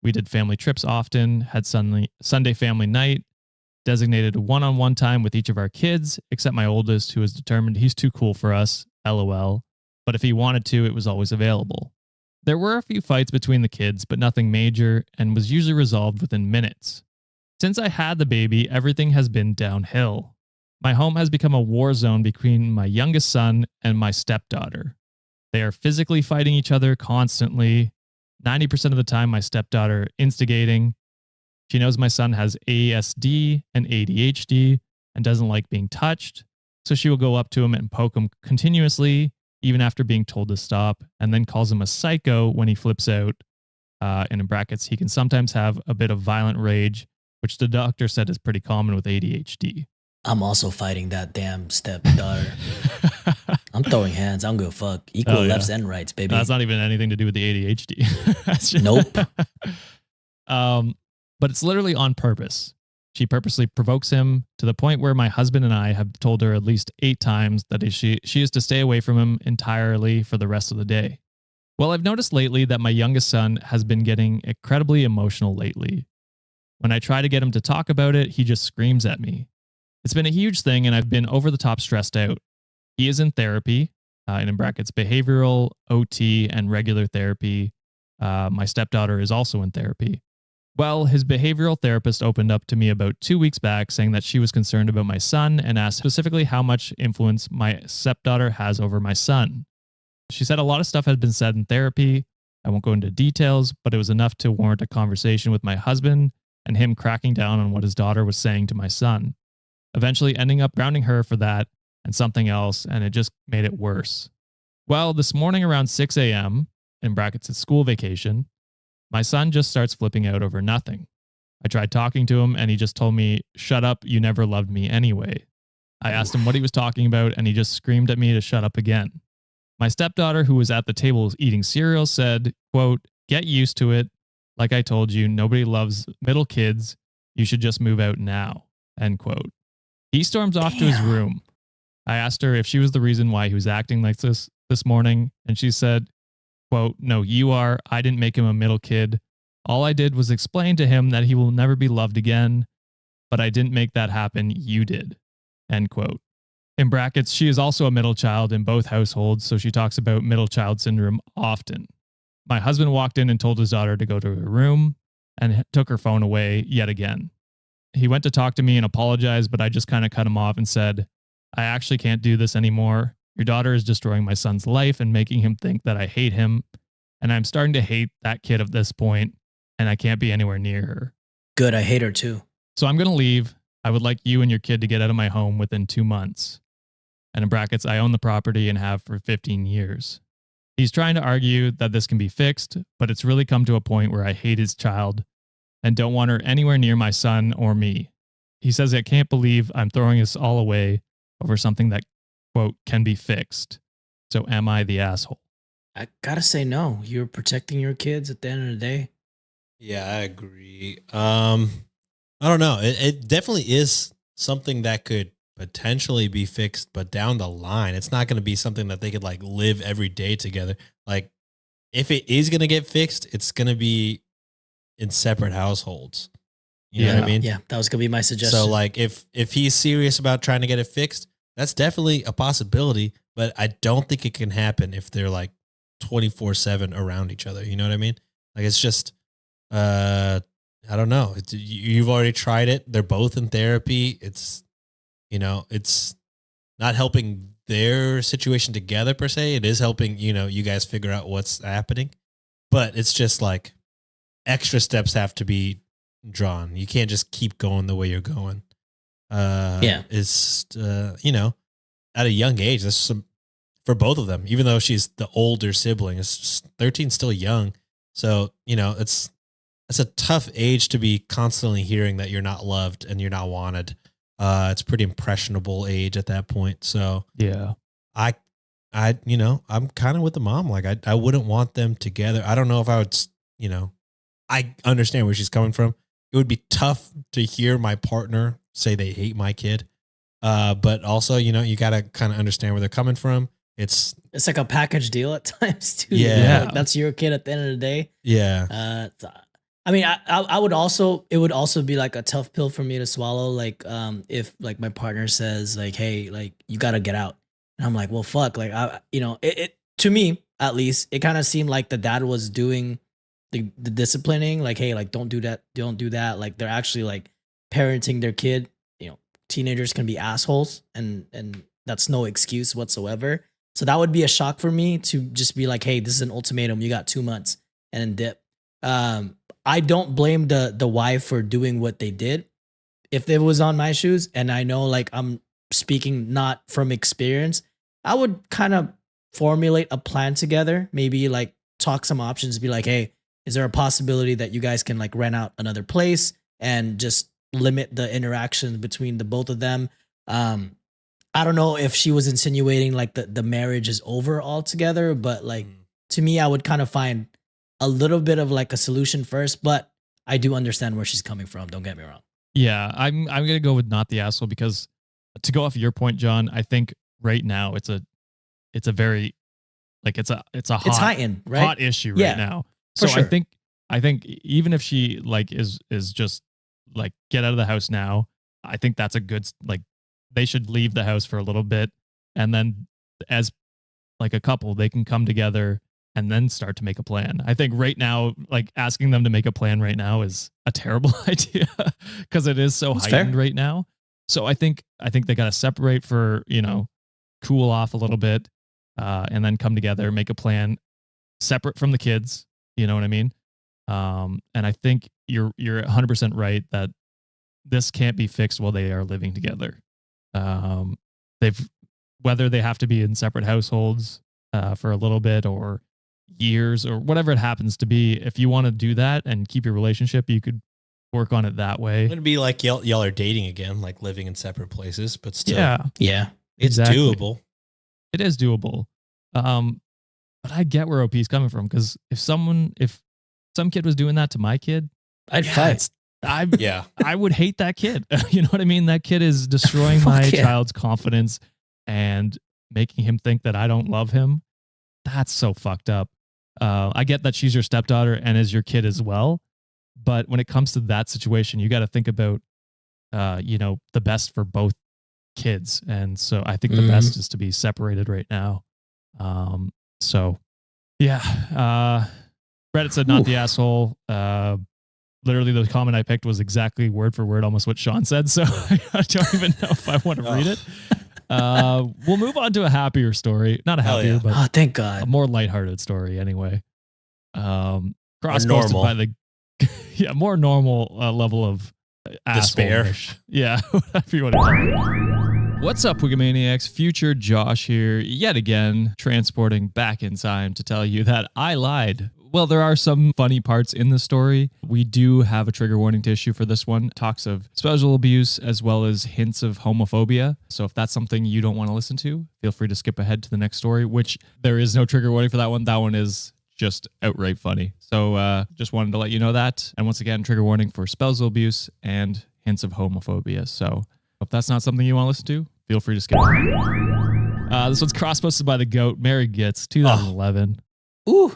We did family trips often, had Sunday family night, designated one-on-one time with each of our kids, except my oldest, who was determined he's too cool for us, LOL. But if he wanted to, it was always available. There were a few fights between the kids, but nothing major, and was usually resolved within minutes. Since I had the baby, everything has been downhill. My home has become a war zone between my youngest son and my stepdaughter. They are physically fighting each other constantly. 90% of the time, my stepdaughter instigating. She knows my son has ASD and ADHD and doesn't like being touched, so she will go up to him and poke him continuously, even after being told to stop, and then calls him a psycho when he flips out. And in brackets, he can sometimes have a bit of violent rage, which the doctor said is pretty common with ADHD. I'm also fighting that damn stepdaughter. I'm throwing hands. I don't give a fuck. Equal lefts and rights, baby. No, that's not even anything to do with the ADHD. That's just, nope. But it's literally on purpose. She purposely provokes him to the point where my husband and I have told her at least 8 times that she is to stay away from him entirely for the rest of the day. Well, I've noticed lately that my youngest son has been getting incredibly emotional lately. When I try to get him to talk about it, he just screams at me. It's been a huge thing, and I've been over the top stressed out. He is in therapy, and in brackets, behavioral, OT, and regular therapy. My stepdaughter is also in therapy. Well, his behavioral therapist opened up to me about 2 weeks back, saying that she was concerned about my son and asked specifically how much influence my stepdaughter has over my son. She said a lot of stuff had been said in therapy. I won't go into details, but it was enough to warrant a conversation with my husband and him cracking down on what his daughter was saying to my son. Eventually ending up grounding her for that and something else, and it just made it worse. Well, this morning around 6 a.m., in brackets, it's school vacation, my son just starts flipping out over nothing. I tried talking to him, and he just told me, "Shut up, you never loved me anyway." I asked him what he was talking about, and he just screamed at me to shut up again. My stepdaughter, who was at the table eating cereal, said, quote, "Get used to it. Like I told you, nobody loves middle kids. You should just move out now," end quote. He storms off to his room. I asked her if she was the reason why he was acting like this morning, and she said, quote, "No, you are. I didn't make him a middle kid. All I did was explain to him that he will never be loved again, but I didn't make that happen. You did," end quote. In brackets, she is also a middle child in both households, so she talks about middle child syndrome often. My husband walked in and told his daughter to go to her room and took her phone away yet again. He went to talk to me and apologize, but I just kind of cut him off and said, "I actually can't do this anymore. Your daughter is destroying my son's life and making him think that I hate him. And I'm starting to hate that kid at this point, and I can't be anywhere near her. Good, I hate her too. So I'm going to leave. I would like you and your kid to get out of my home within 2 months." And in brackets, I own the property and have for 15 years. He's trying to argue that this can be fixed, but it's really come to a point where I hate his child and don't want her anywhere near my son or me. He says I can't believe I'm throwing this all away over something that, quote, can be fixed. So am I the asshole? I gotta say no. You're protecting your kids at the end of the day. Yeah, I agree. I don't know. It definitely is something that could potentially be fixed, but down the line, it's not going to be something that they could like live every day together. Like, if it is going to get fixed, it's going to be in separate households. You know what I mean? Yeah, that was going to be my suggestion. So like, if he's serious about trying to get it fixed, that's definitely a possibility, but I don't think it can happen if they're like 24/7 around each other. You know what I mean? Like, it's just, I don't know. You've already tried it. They're both in therapy. It's not helping their situation together per se. It is helping, you guys figure out what's happening, but it's just like extra steps have to be drawn. You can't just keep going the way you're going. It's, at a young age, that's for both of them, even though she's the older sibling, it's just 13 still young. So, it's a tough age to be constantly hearing that you're not loved and you're not wanted. It's pretty impressionable age at that point. So yeah, I'm kind of with the mom. Like, I wouldn't want them together. I don't know if I would, I understand where she's coming from. It would be tough to hear my partner say they hate my kid. But also, you got to kind of understand where they're coming from. It's like a package deal at times too. Yeah. Like, that's your kid at the end of the day. Yeah. I mean, I would also, it would also be like a tough pill for me to swallow. Like, if like my partner says like, "Hey, like you got to get out." And I'm like, well, fuck. Like, it to me, at least, it kind of seemed like the dad was doing the disciplining. Like, hey, like, don't do that. Don't do that. Like, they're actually like parenting their kid. Teenagers can be assholes, and that's no excuse whatsoever. So that would be a shock for me to just be like, hey, this is an ultimatum. You got 2 months and then dip. I don't blame the wife for doing what they did. If it was on my shoes, and I know like I'm speaking not from experience, I would kind of formulate a plan together. Maybe like talk some options, be like, hey, is there a possibility that you guys can like rent out another place and just limit the interaction between the both of them? I don't know if she was insinuating like the marriage is over altogether, but like to me, I would kind of find a little bit of like a solution first, but I do understand where she's coming from. Don't get me wrong. Yeah, I'm gonna go with not the asshole, because to go off your point, John, I think right now it's a very like it's heightened, right? Hot issue right now. So sure. I think even if she like is just like get out of the house now, I think that's a good, like, they should leave the house for a little bit, and then as like a couple, they can come together and then start to make a plan. I think right now, like asking them to make a plan right now is a terrible idea, because it is so heightened right now. So I think they got to separate for, cool off a little bit, and then come together, make a plan separate from the kids. You know what I mean? And I think you're 100% right that this can't be fixed while they are living together. Whether they have to be in separate households for a little bit or years or whatever it happens to be. If you want to do that and keep your relationship, you could work on it that way. It'd be like y'all are dating again, like living in separate places, but still, Yeah. it's exactly. doable. It is doable. But I get where OP's coming from, because if some kid was doing that to my kid, I'd fight. I would hate that kid. You know what I mean? That kid is destroying my child's confidence and making him think that I don't love him. That's so fucked up. I get that she's your stepdaughter and is your kid as well. But when it comes to that situation, you got to think about, the best for both kids. And so I think the best is to be separated right now. So yeah, Reddit said not the asshole. Literally the comment I picked was exactly word for word, almost what Sean said. So I don't even know if I want to read it. We'll move on to a happier story. Not a happier, but thank God. a more lighthearted story anyway. Cross normal. by the more normal level of despair. Yeah, whatever you want to call it. What's up, Wikimaniacs? Future Josh here, yet again, transporting back in time to tell you that I lied. Well, there are some funny parts in the story. We do have a trigger warning to issue for this one. Talks of spousal abuse as well as hints of homophobia. So if that's something you don't want to listen to, feel free to skip ahead to the next story, which there is no trigger warning for that one. That one is just outright funny. So just wanted to let you know that. And once again, trigger warning for spousal abuse and hints of homophobia. So if that's not something you want to listen to, feel free to skip ahead. This one's cross-posted by the GOAT, Mary Gitz, 2011. Ooh.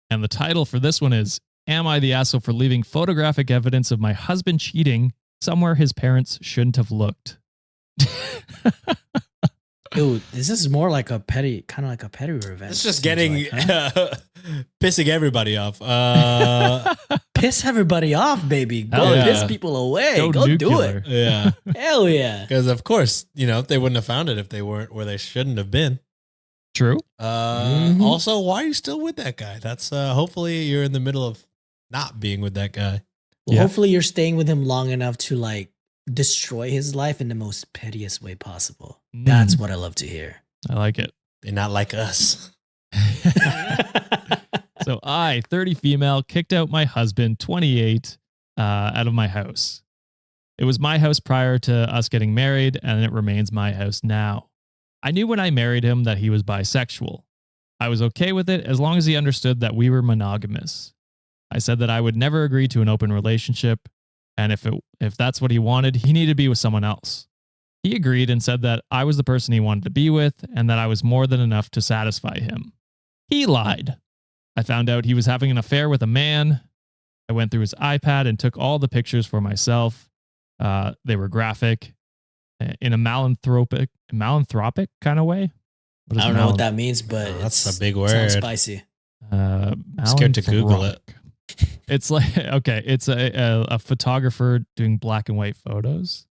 And the title for this one is, Am I the asshole for leaving photographic evidence of my husband cheating somewhere his parents shouldn't have looked? Ew, this is more like a petty revenge. It's just getting pissing everybody off. Piss everybody off, baby. Go piss people away. Go do it. Yeah. Hell yeah. Because of course, they wouldn't have found it if they weren't where they shouldn't have been. True. Also, why are you still with that guy? That's hopefully you're in the middle of not being with that guy. Well, hopefully you're staying with him long enough to destroy his life in the most pettiest way possible. That's what I love to hear. I like it. They're not like us. So I, 30 female, kicked out my husband, 28, out of my house. It was my house prior to us getting married, and it remains my house now. I knew when I married him that he was bisexual. I was okay with it as long as he understood that we were monogamous. I said that I would never agree to an open relationship, and if that's what he wanted, he needed to be with someone else. He agreed and said that I was the person he wanted to be with and that I was more than enough to satisfy him. He lied. I found out he was having an affair with a man. I went through his iPad and took all the pictures for myself. They were graphic, in a malanthropic kind of way. I don't know what that means, but that's a big word. Sounds spicy. I'm scared to Google it. It's like, okay, it's a photographer doing black and white photos.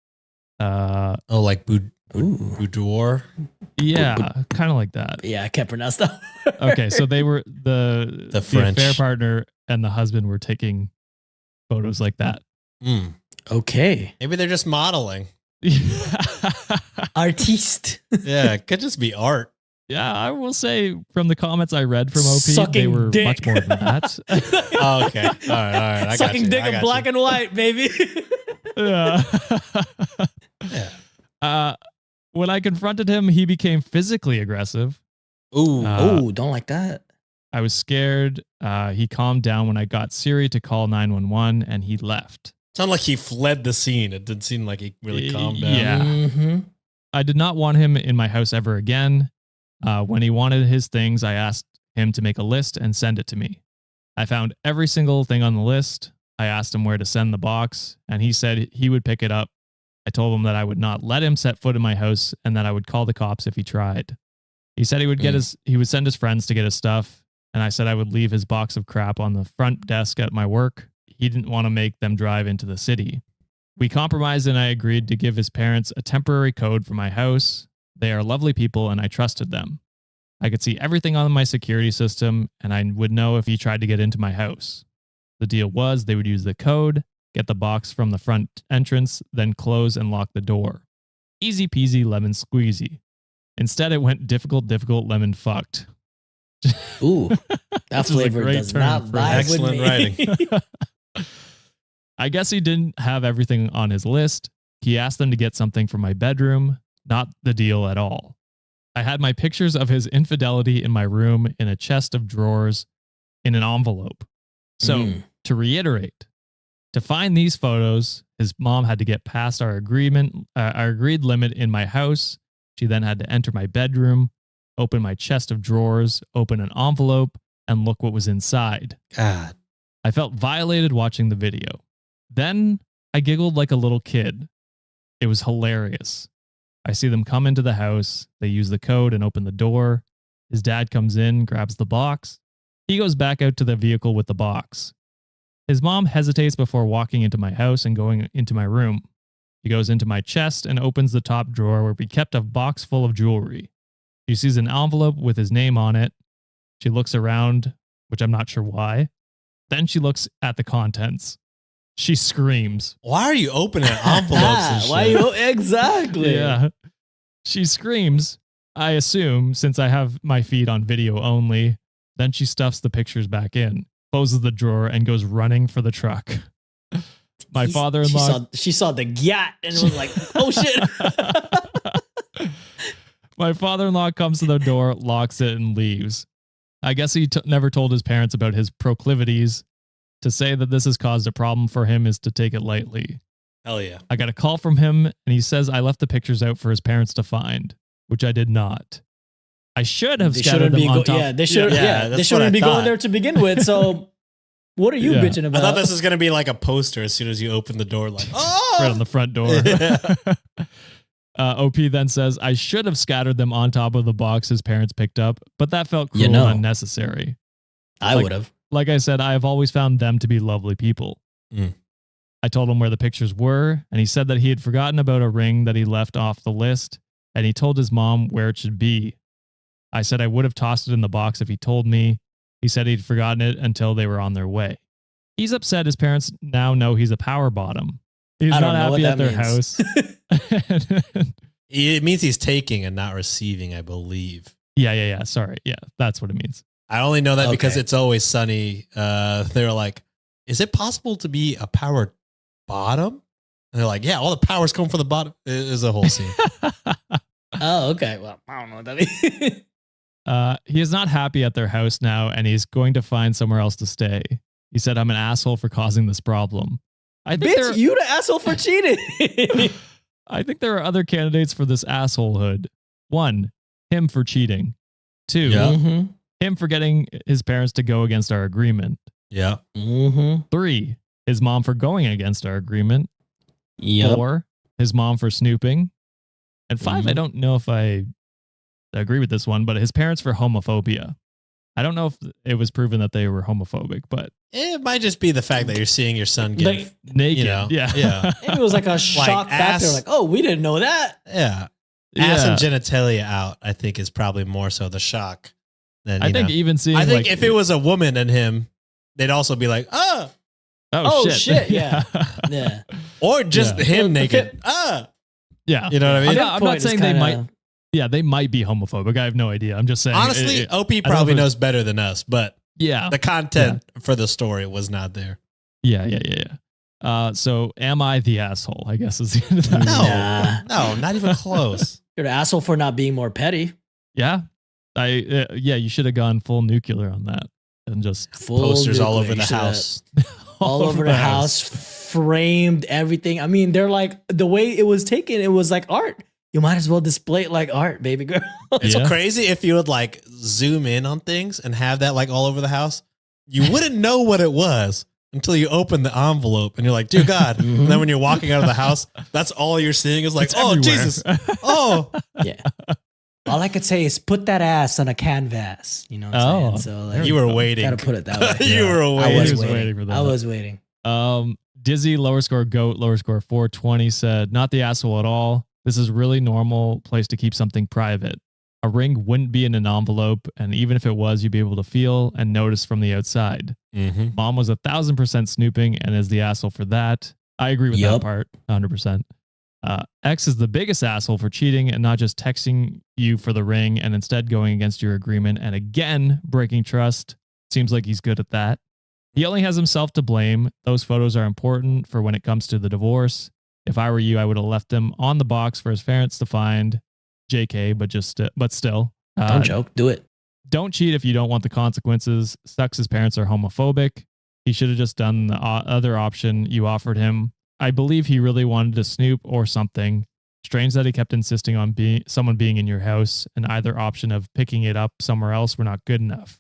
Like boudoir? Yeah, kind of like that. Yeah, I can't pronounce that. Okay, so they were the French affair partner and the husband were taking photos like that. Okay. Maybe they're just modeling. Artiste. Yeah, it could just be art. Yeah, I will say from the comments I read from OP, Sucking they were dick. much more than that. Oh, okay. All right. I Sucking dick in black and white, baby. Yeah. When I confronted him, he became physically aggressive. Ooh. Don't like that. I was scared. He calmed down when I got Siri to call 911 and he left. Sounded like he fled the scene. It didn't seem like he really calmed down. Yeah. Mm-hmm. I did not want him in my house ever again. When he wanted his things, I asked him to make a list and send it to me. I found every single thing on the list. I asked him where to send the box, and he said he would pick it up. I told him that I would not let him set foot in my house and that I would call the cops if he tried. He said he would send his friends to get his stuff, and I said I would leave his box of crap on the front desk at my work. He didn't want to make them drive into the city. We compromised and I agreed to give his parents a temporary code for my house. They are lovely people and I trusted them. I could see everything on my security system and I would know if he tried to get into my house. The deal was they would use the code, get the box from the front entrance, then close and lock the door. Easy peasy lemon squeezy. Instead, it went difficult, lemon fucked. Ooh, that flavor does not vibe with excellent me. writing. I guess he didn't have everything on his list. He asked them to get something from my bedroom. Not the deal at all. I had my pictures of his infidelity in my room in a chest of drawers in an envelope. So, to reiterate, to find these photos, his mom had to get past our agreed limit in my house. She then had to enter my bedroom, open my chest of drawers, open an envelope, and look what was inside. God. I felt violated watching the video. Then I giggled like a little kid. It was hilarious. I see them come into the house. They use the code and open the door. His dad comes in, grabs the box. He goes back out to the vehicle with the box. His mom hesitates before walking into my house and going into my room. She goes into my chest and opens the top drawer where we kept a box full of jewelry. She sees an envelope with his name on it. She looks around, which I'm not sure why. Then she looks at the contents. She screams. Why are you opening envelopes and shit? Why you exactly? Yeah. She screams, I assume, since I have my feed on video only. Then she stuffs the pictures back in, closes the drawer, and goes running for the truck. My father-in-law... She saw the gat and was like, oh shit. My father-in-law comes to the door, locks it, and leaves. I guess he never told his parents about his proclivities. To say that this has caused a problem for him is to take it lightly. Hell yeah. I got a call from him, and he says I left the pictures out for his parents to find, which I did not. I should have scattered them on top. Yeah, they should. Yeah, they shouldn't be going there to begin with. So, what are you bitching about? I thought this was gonna be like a poster as soon as you open the door, like right on the front door. OP then says I should have scattered them on top of the box his parents picked up, but that felt cruel and unnecessary. I would have. Like I said, I have always found them to be lovely people. I told him where the pictures were, and he said that he had forgotten about a ring that he left off the list, and he told his mom where it should be. I said I would have tossed it in the box if he told me. He said he'd forgotten it until they were on their way. He's upset his parents now know he's a power bottom. He's not happy at their house. It means he's taking and not receiving, I believe. Yeah. Sorry. Yeah, that's what it means. I only know that because It's Always Sunny. They're like, is it possible to be a power bottom? And they're like, yeah, all the powers come from the bottom. It is a whole scene. Oh, okay. Well, I don't know what that means. He is not happy at their house now, and he's going to find somewhere else to stay. He said, I'm an asshole for causing this problem. I think Bitch, you the asshole for cheating. I think there are other candidates for this assholehood. 1, him for cheating. 2, him for getting his parents to go against our agreement. Yeah. 3, his mom for going against our agreement. 4, his mom for snooping. And 5, I don't know if I agree with this one, but his parents for homophobia. I don't know if it was proven that they were homophobic, but it might just be the fact that you're seeing your son getting naked. You know, yeah. Maybe it was like a shock factor. Like, oh, we didn't know that. Yeah. Ass and genitalia out, I think, is probably more so the shock than I think even seeing. I think if it was a woman and him, they'd also be like, oh shit. Yeah. Yeah. Or just him naked. Yeah. You know what I mean? I'm not saying they might. Yeah, they might be homophobic. I have no idea. I'm just saying. Honestly, OP probably knows better than us, but yeah, the content for the story was not there. Yeah. So am I the asshole? I guess is the end of that. No, not even close. You're the asshole for not being more petty. Yeah. You should have gone full nuclear on that and just full posters nuclear. all over the house. all over the house, framed everything. I mean, they're like, the way it was taken, it was like art. You might as well display it like art, baby girl. It's so crazy if you would like zoom in on things and have that like all over the house. You wouldn't know what it was until you open the envelope and you're like, dear God. And then when you're walking out of the house, that's all you're seeing is like, it's oh, everywhere. Jesus. Oh. Yeah. All I could say is put that ass on a canvas. You know what I'm saying? So like, you were waiting. Gotta put it that way. You were waiting. I was waiting for that. I was waiting. Dizzy, lower score goat, lower score 420 said, not the asshole at all. This is really normal place to keep something private. A ring wouldn't be in an envelope, and even if it was, you'd be able to feel and notice from the outside. Mom was 1,000% snooping and is the asshole for that. I agree with that part, 100%. X is the biggest asshole for cheating and not just texting you for the ring and instead going against your agreement and again breaking trust. Seems like he's good at that. He only has himself to blame. Those photos are important for when it comes to the divorce. If I were you, I would have left them on the box for his parents to find. JK, but still. Don't joke. Do it. Don't cheat if you don't want the consequences. Sucks his parents are homophobic. He should have just done the other option you offered him. I believe he really wanted to snoop or something. Strange that he kept insisting on someone being in your house, and either option of picking it up somewhere else were not good enough.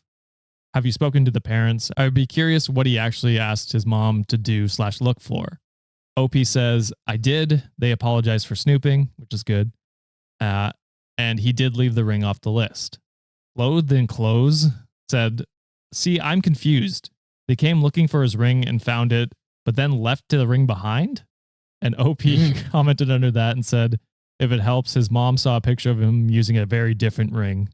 Have you spoken to the parents? I would be curious what he actually asked his mom to do/look for. OP says, I did. They apologized for snooping, which is good. And he did leave the ring off the list. Loathed in Clothes said, see, I'm confused. They came looking for his ring and found it, but then left the ring behind? And OP commented under that and said, if it helps, his mom saw a picture of him using a very different ring.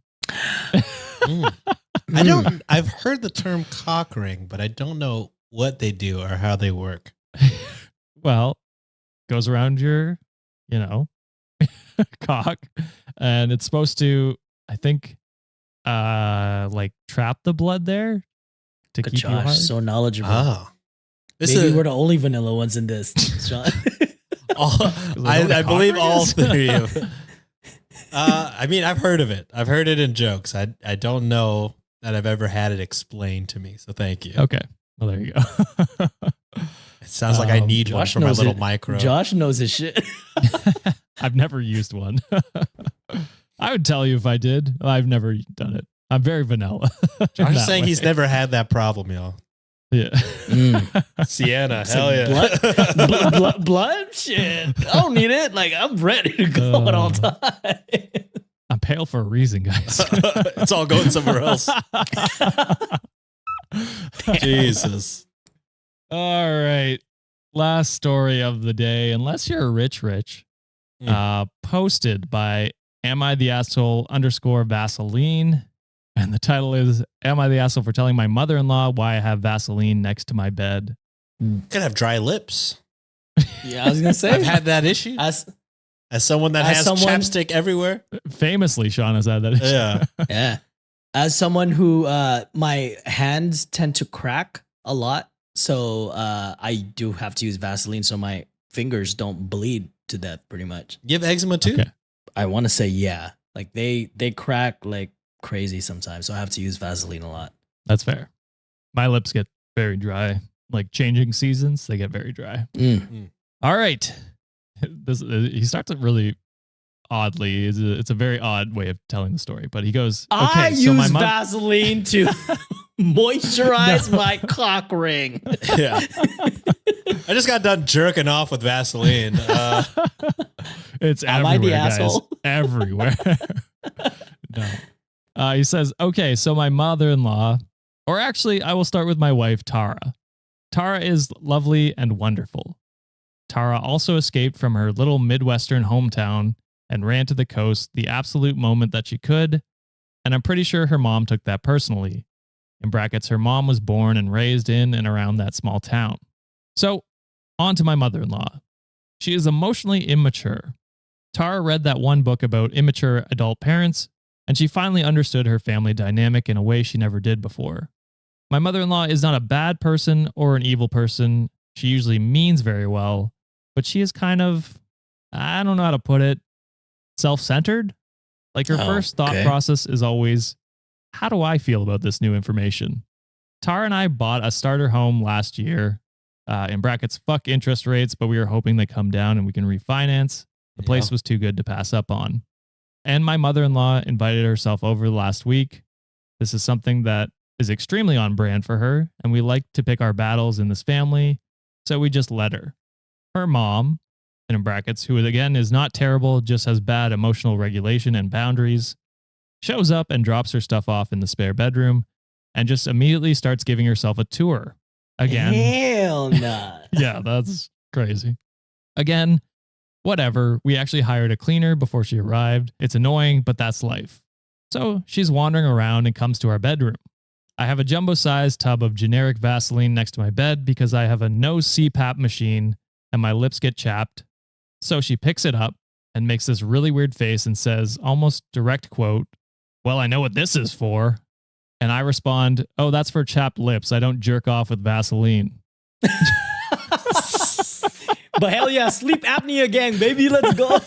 I've heard the term cock ring, but I don't know what they do or how they work. Well, goes around your, cock, and it's supposed to, I think, like trap the blood there to keep you hard. So knowledgeable. Oh. Maybe we're the only vanilla ones in this, Sean. I believe all three of it. I mean, I've heard of it. I've heard it in jokes. I don't know that I've ever had it explained to me. So thank you. Okay. Well, there you go. It sounds like I need one for my little micro. Josh knows his shit. I've never used one. I would tell you if I did. I've never done it. I'm very vanilla. Josh is saying he's never had that problem, y'all. Yeah. Sienna, hell yeah. Blood? Shit. I don't need it. Like, I'm ready to go at all times. I'm pale for a reason, guys. It's all going somewhere else. Jesus. All right. Last story of the day, unless you're rich, posted by Am I the Asshole _Vaseline. And the title is, Am I the Asshole for telling my mother-in-law why I have Vaseline next to my bed? Could have dry lips. Yeah, I was going to say. I've had that issue. As someone that has chapstick everywhere. Famously, Sean has had that issue. Yeah. Yeah. As someone who, my hands tend to crack a lot. So I do have to use Vaseline so my fingers don't bleed to death pretty much. You have eczema too? Okay. I want to say, yeah. Like they crack like crazy sometimes. So I have to use Vaseline a lot. That's fair. My lips get very dry. Like changing seasons, they get very dry. All right. He starts it really oddly. It's a very odd way of telling the story, but he goes, okay, I use Vaseline to moisturize my cock ring. Yeah. I just got done jerking off with Vaseline. It's Am everywhere, I the guys. asshole? Everywhere. No. He says, okay, so my mother-in-law, or actually, I will start with my wife, Tara. Tara is lovely and wonderful. Tara also escaped from her little Midwestern hometown and ran to the coast the absolute moment that she could, and I'm pretty sure her mom took that personally. In brackets, her mom was born and raised in and around that small town. So, on to my mother-in-law. She is emotionally immature. Tara read that one book about immature adult parents, and she finally understood her family dynamic in a way she never did before. My mother-in-law is not a bad person or an evil person. She usually means very well, but she is kind of, I don't know how to put it, self-centered. Like her first thought process is always, how do I feel about this new information? Tara and I bought a starter home last year. In brackets, fuck interest rates, but we were hoping they come down and we can refinance. The place was too good to pass up on. And my mother-in-law invited herself over last week. This is something that is extremely on brand for her, and we like to pick our battles in this family, so we just let her. Her mom, and in brackets, who again is not terrible, just has bad emotional regulation and boundaries, shows up and drops her stuff off in the spare bedroom and just immediately starts giving herself a tour. Again. Hell nah. Yeah, that's crazy. Again, whatever. We actually hired a cleaner before she arrived. It's annoying, but that's life. So she's wandering around and comes to our bedroom. I have a jumbo-sized tub of generic Vaseline next to my bed because I have a no CPAP machine and my lips get chapped. So she picks it up and makes this really weird face and says, almost direct quote, well, I know what this is for. And I respond, "Oh, that's for chapped lips. I don't jerk off with Vaseline." But hell yeah, sleep apnea gang, baby. Let's go.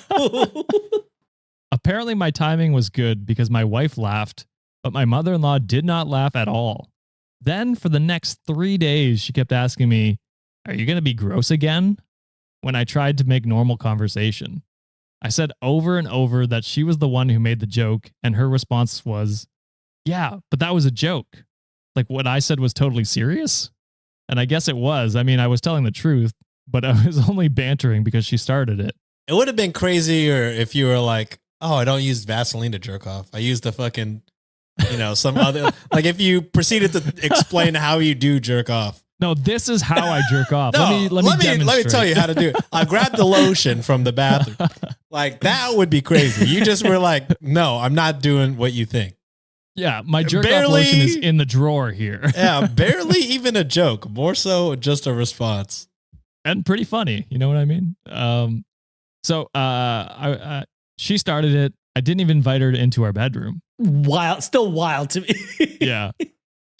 Apparently, my timing was good because my wife laughed, but my mother-in-law did not laugh at all. Then for the next 3 days, she kept asking me, "Are you going to be gross again?" When I tried to make normal conversation. I said over and over that she was the one who made the joke, and her response was, "Yeah, but that was a joke. Like what I said was totally serious?" And I guess it was. I mean, I was telling the truth, but I was only bantering because she started it. It would have been crazier if you were like, "Oh, I don't use Vaseline to jerk off. I use the fucking, some other." Like if you proceeded to explain how you do jerk off. No, this is how I jerk off. No, let me tell you how to do it. I grabbed the lotion from the bathroom. Like that would be crazy. You just were like, "No, I'm not doing what you think." Yeah, my jerk off lotion is in the drawer here. Yeah, barely even a joke. More so just a response. And pretty funny. You know what I mean? She started it. I didn't even invite her into our bedroom. Still wild to me. Yeah.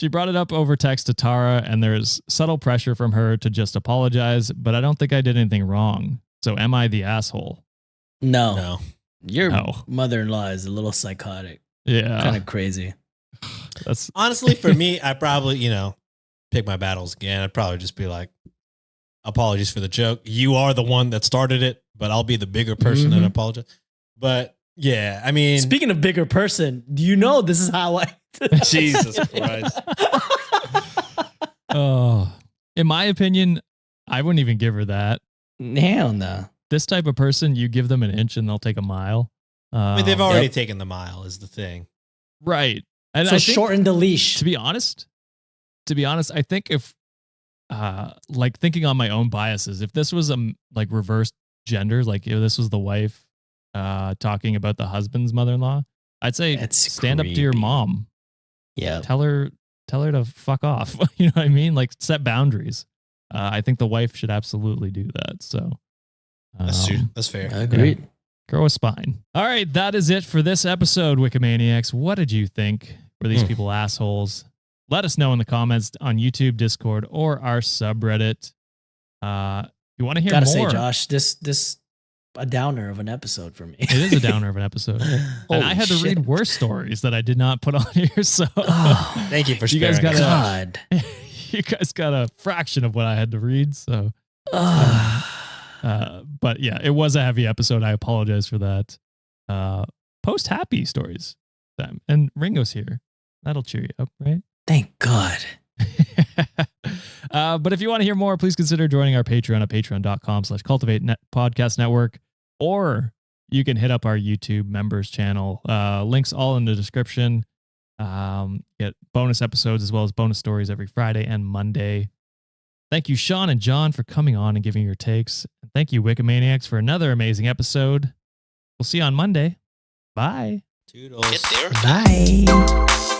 She brought it up over text to Tara, and there's subtle pressure from her to just apologize, but I don't think I did anything wrong. So am I the asshole? No. Your mother-in-law is a little psychotic. Yeah. Kind of crazy. That's honestly for me, I probably, pick my battles again. I'd probably just be like, "Apologies for the joke. You are the one that started it, but I'll be the bigger person and apologize." But yeah, I mean, speaking of bigger person, do you know this is how I Jesus Christ. Oh, in my opinion, I wouldn't even give her that. Hell no. This type of person, you give them an inch and they'll take a mile. I mean, they've already taken the mile is the thing. Right. And so shorten the leash. To be honest, I think if like thinking on my own biases, if this was like reversed gender, like if this was the wife talking about the husband's mother-in-law, I'd say stand up to your mom. Yeah. Tell her to fuck off. You know what I mean? Like set boundaries. I think the wife should absolutely do that. So that's fair. Yeah. Agreed. Grow a spine. All right, that is it for this episode, Wikimaniacs. What did you think? Were these people assholes? Let us know in the comments on YouTube, Discord, or our subreddit. You want to hear Gotta more? say, Josh, this a downer of an episode for me. It is a downer of an episode. And I had to read worse stories that I did not put on here. So thank you for you guys sparing got you guys got a fraction of what I had to read. So, but yeah, it was a heavy episode. I apologize for that. Post happy stories, Sam, and Ringo's here. That'll cheer you up, right? Thank God. But if you want to hear more, please consider joining our Patreon at patreon.com/cultivate podcast network, or you can hit up our YouTube members channel. Links all in the description. Get bonus episodes as well as bonus stories every Friday and Monday. Thank you, Sean and John, for coming on and giving your takes. And thank you, Wikimaniacs, for another amazing episode. We'll see you on Monday. Bye. Toodles. Get there. Bye.